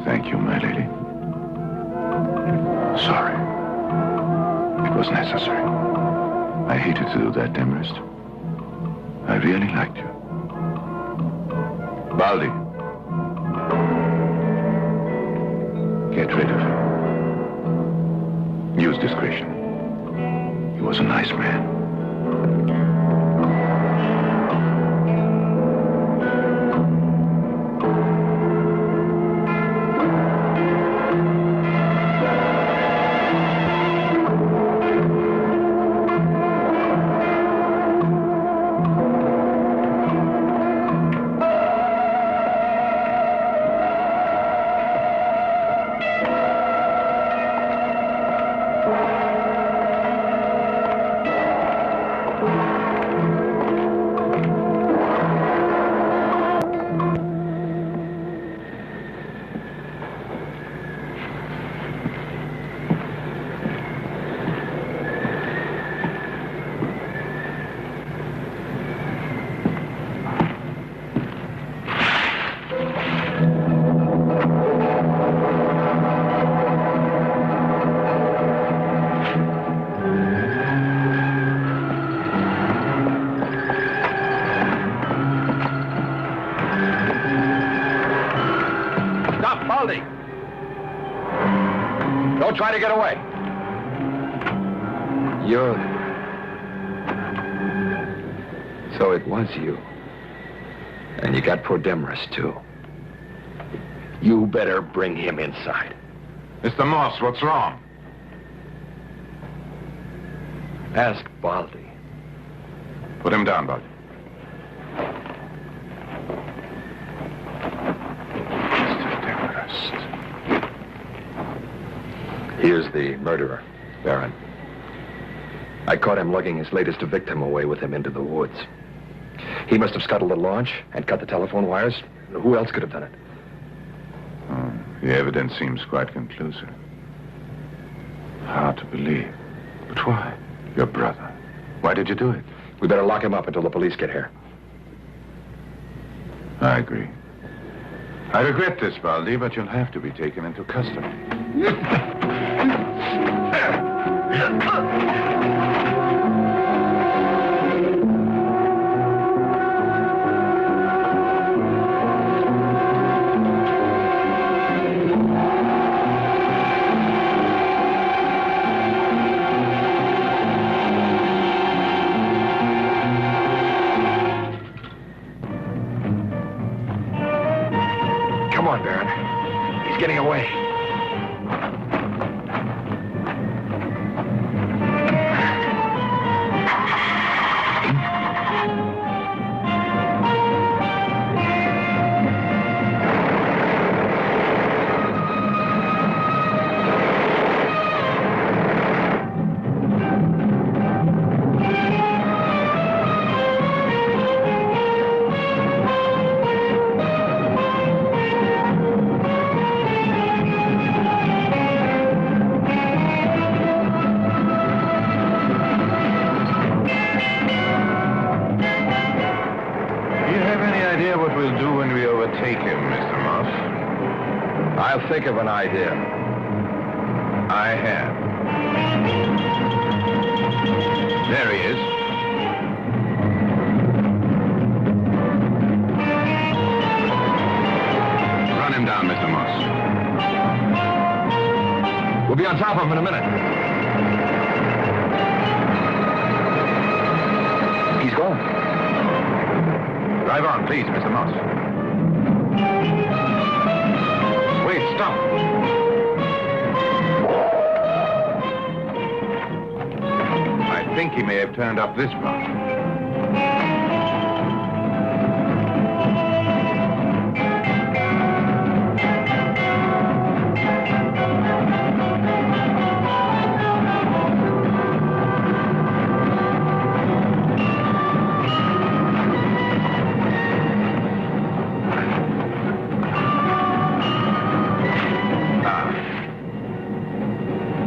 Thank you, my lady. Sorry. It was necessary. I hated to do that, Demarest. I really liked you. Baldi. Get rid of him. Use discretion. He was a nice man. Don't try to get away. You're... So it was you. And you got Podemras, too. You better bring him inside. Mr. Moss, what's wrong? Ask Baldi. Put him down, Baldi. Here's the murderer, Baron. I caught him lugging his latest victim away with him into the woods. He must have scuttled the launch and cut the telephone wires. Who else could have done it? Oh, the evidence seems quite conclusive. Hard to believe. But why? Your brother. Why did you do it? We better lock him up until the police get here. I agree. I regret this, Baldi, but you'll have to be taken into custody. Come on, Baron. He's getting away. I'll think of an idea. I have. There he is. Run him down, Mr. Moss. We'll be on top of him in a minute. He's gone. Drive on, please, Mr. Moss. Wait, stop. I think he may have turned up this path.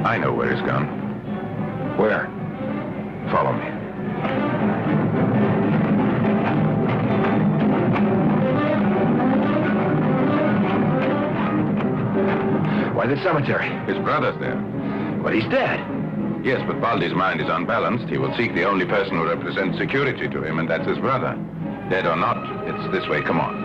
I know where he's gone. Where? Follow me. Why, the cemetery. His brother's there. But he's dead. Yes, but Baldi's mind is unbalanced. He will seek the only person who represents security to him, and that's his brother. Dead or not, it's this way. Come on.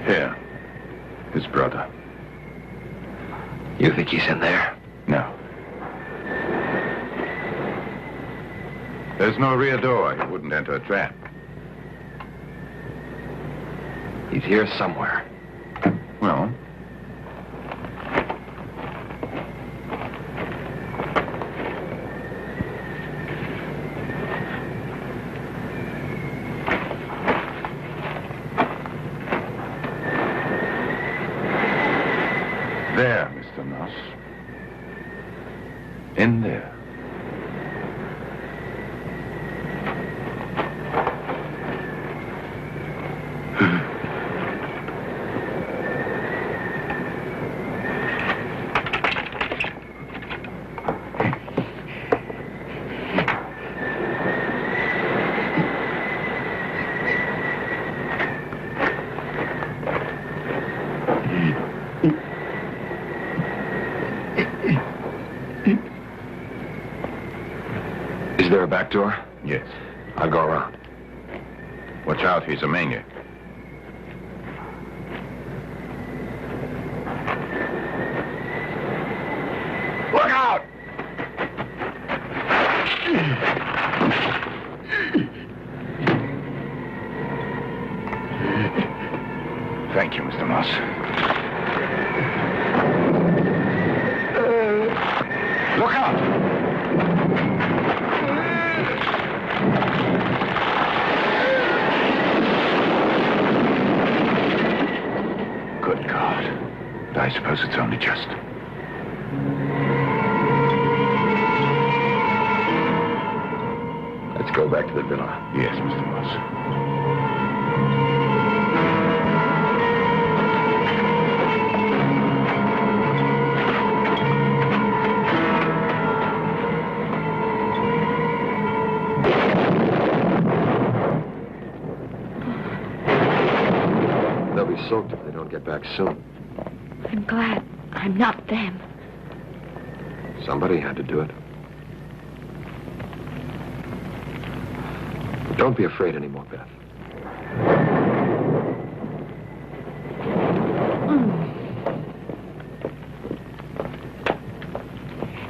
Here, his brother. You think he's in there? No. There's no rear door. He wouldn't enter a trap. He's here somewhere. Well, there, Mr. Moss. In there. Is there a back door? Yes. I'll go around. Watch out, he's a maniac. Look out! Thank you, Mr. Moss. Look out! Good God. I suppose it's only just. Let's go back to the villa. Yes, Mr. Moss. They'll be soaked if they don't get back soon. I'm glad I'm not them. Somebody had to do it. Don't be afraid anymore, Beth.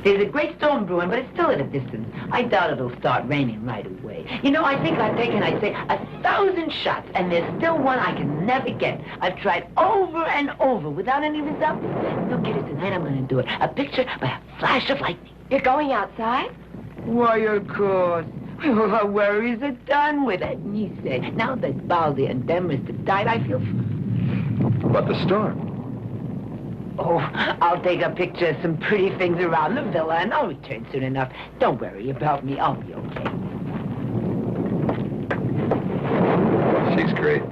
There's a great storm brewing, but it's still at a distance. I doubt it'll start raining right away. You know, I think I've taken, I'd say, 1,000 shots, and there's still one I can never get. I've tried over and over without any result. No, kiddies, tonight I'm going to do it. A picture by a flash of lightning. You're going outside? Why, of course. All our worries are done with it. And you say, now that Baldi and Demis have died, I feel... But the storm. Oh, I'll take a picture of some pretty things around the villa, and I'll return soon enough. Don't worry about me. I'll be okay. She's great.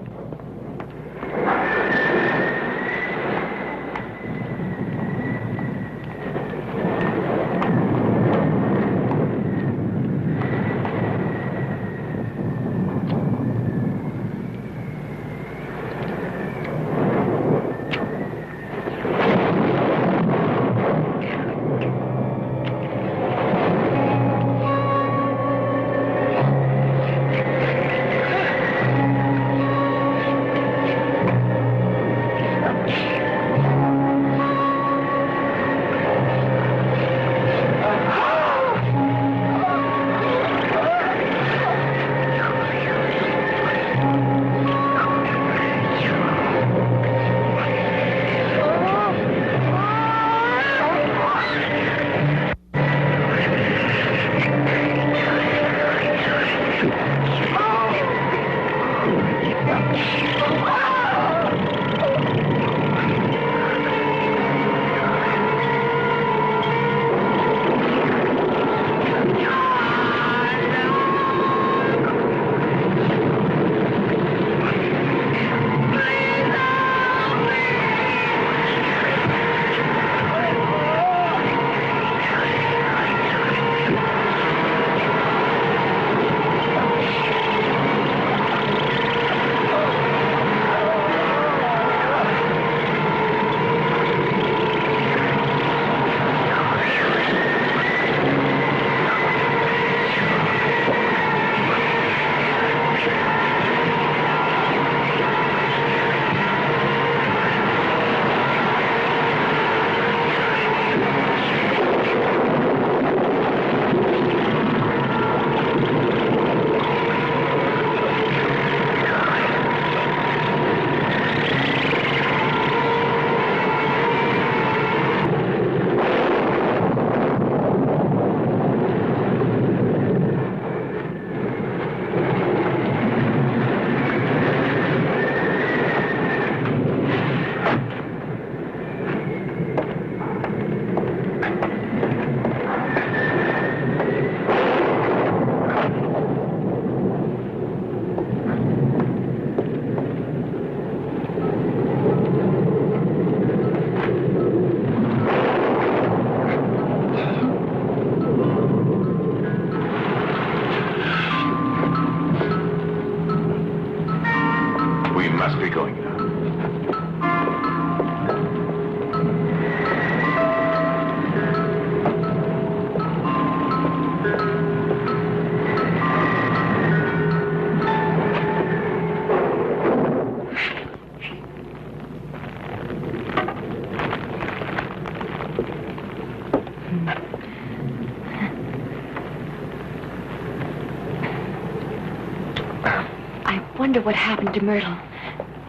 wonder what happened to Myrtle.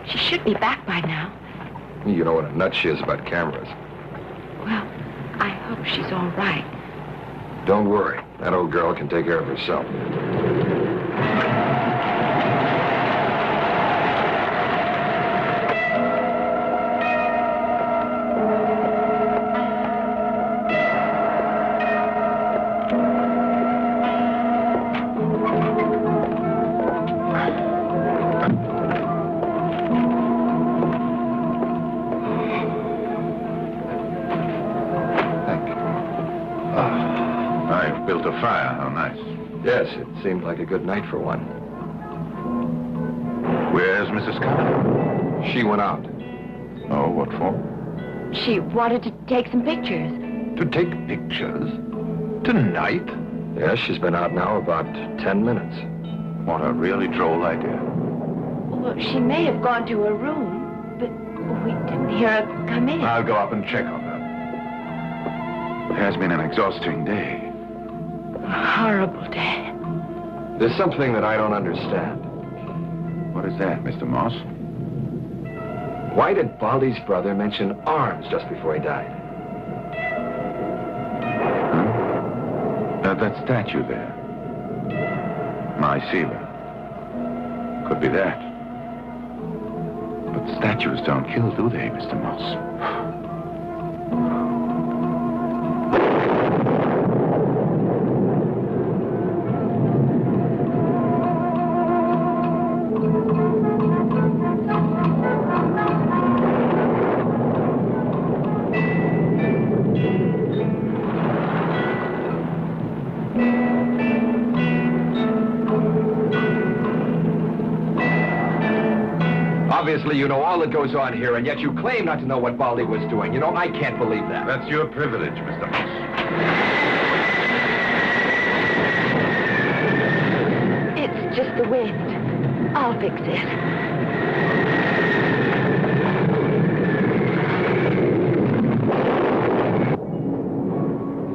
She should be back by now. You know what a nut she is about cameras. Well, I hope she's all right. Don't worry. That old girl can take care of herself. Built a fire. How nice. Yes, it seemed like a good night for one. Where's Mrs. Kannada? She went out. Oh, what for? She wanted to take some pictures. To take pictures? Tonight? Yes, she's been out now about 10 minutes. What a really droll idea. Well, she may have gone to her room, but we didn't hear her come in. I'll go up and check on her. It has been an exhausting day. A horrible day. There's something that I don't understand. What is that, Mr. Moss? Why did Baldy's brother mention arms just before he died? Huh? That statue there. My Sila. Could be that. But statues don't kill, do they, Mr. Moss? Obviously, you know all that goes on here, and yet you claim not to know what Baldy was doing. You know, I can't believe that. That's your privilege, Mr. Moss. It's just the wind. I'll fix it.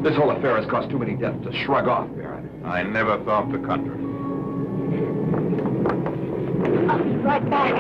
This whole affair has caused too many deaths to shrug off, Baron. I never thought the contrary. I'll be right back.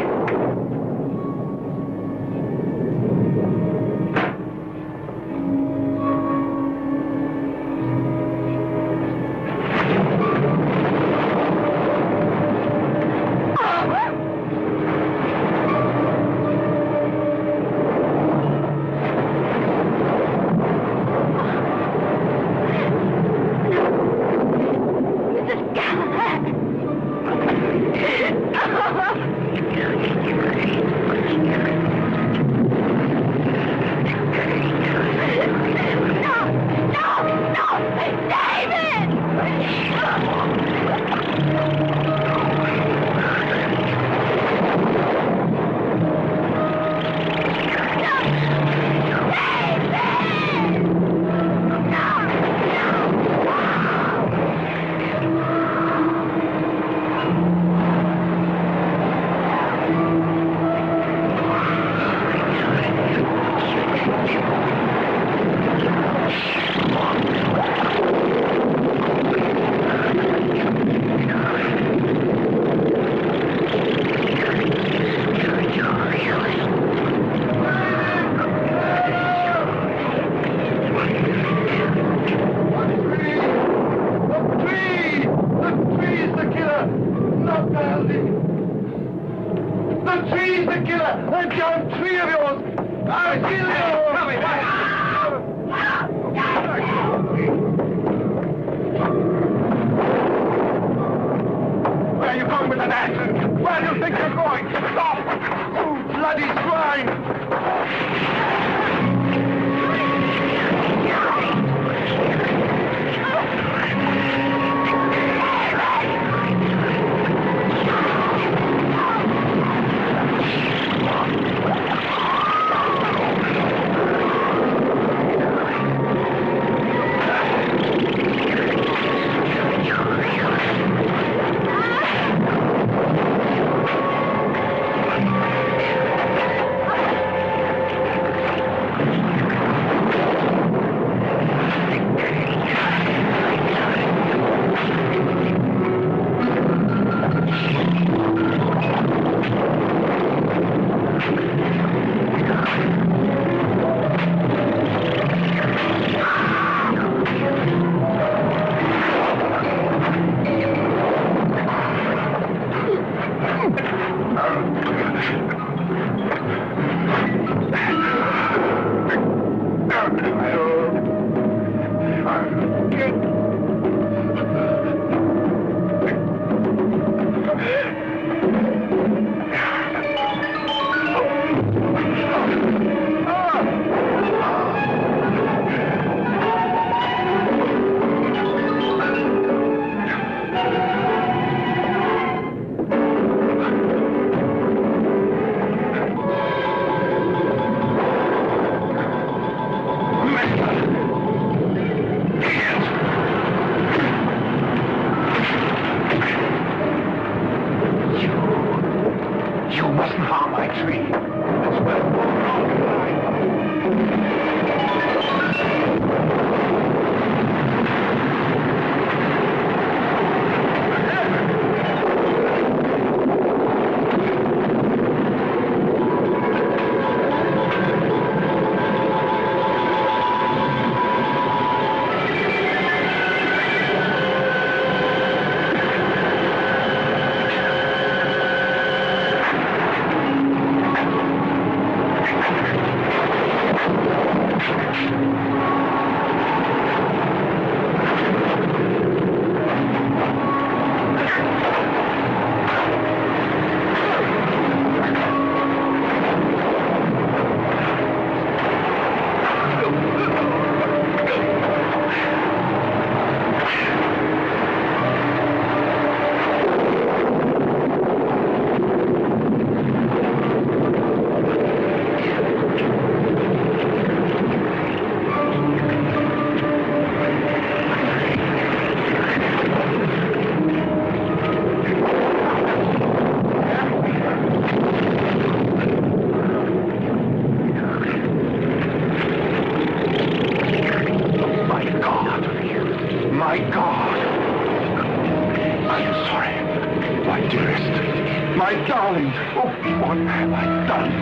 my dearest. My darling. Oh, what have I done?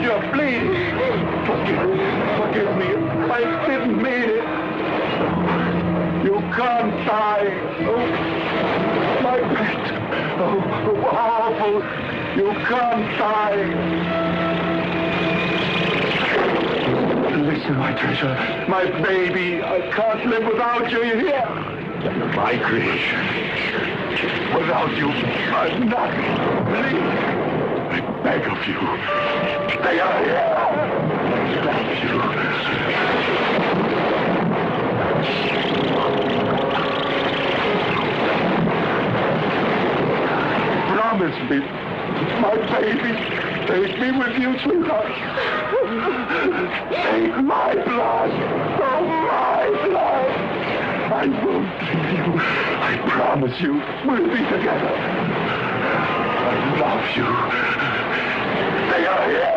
You're bleeding. Forgive me. I didn't mean it. You can't die. Oh, my pet. Oh, awful. You can't die. Listen, my treasure. My baby. I can't live without you. You hear? My creation. Without you, I'm nothing. Please. I beg of you. Stay out here. I love you. Promise me, my baby, take me with you, sweetheart. Take my blood. Oh, my blood. I won't leave you. I promise you, we'll be together. I love you. Stay out here.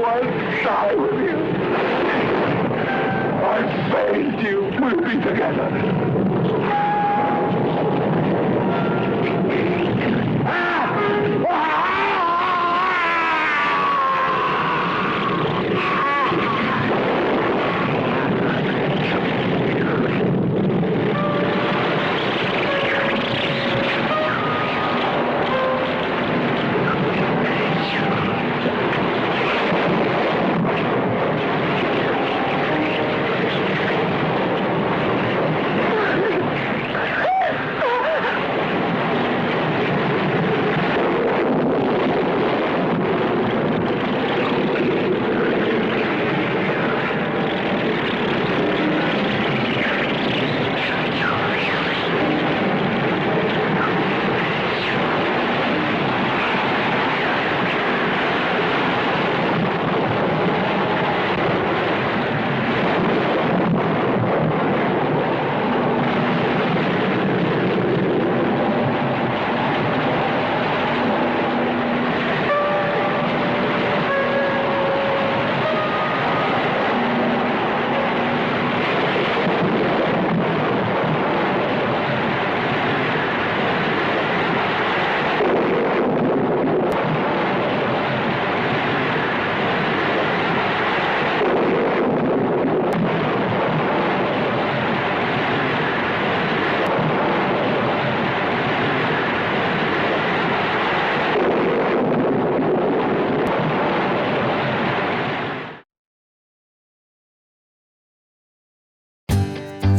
I'll die with you. I failed you. We'll be together.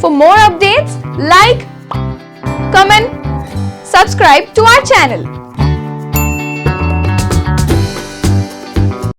For more updates, like, comment, subscribe to our channel.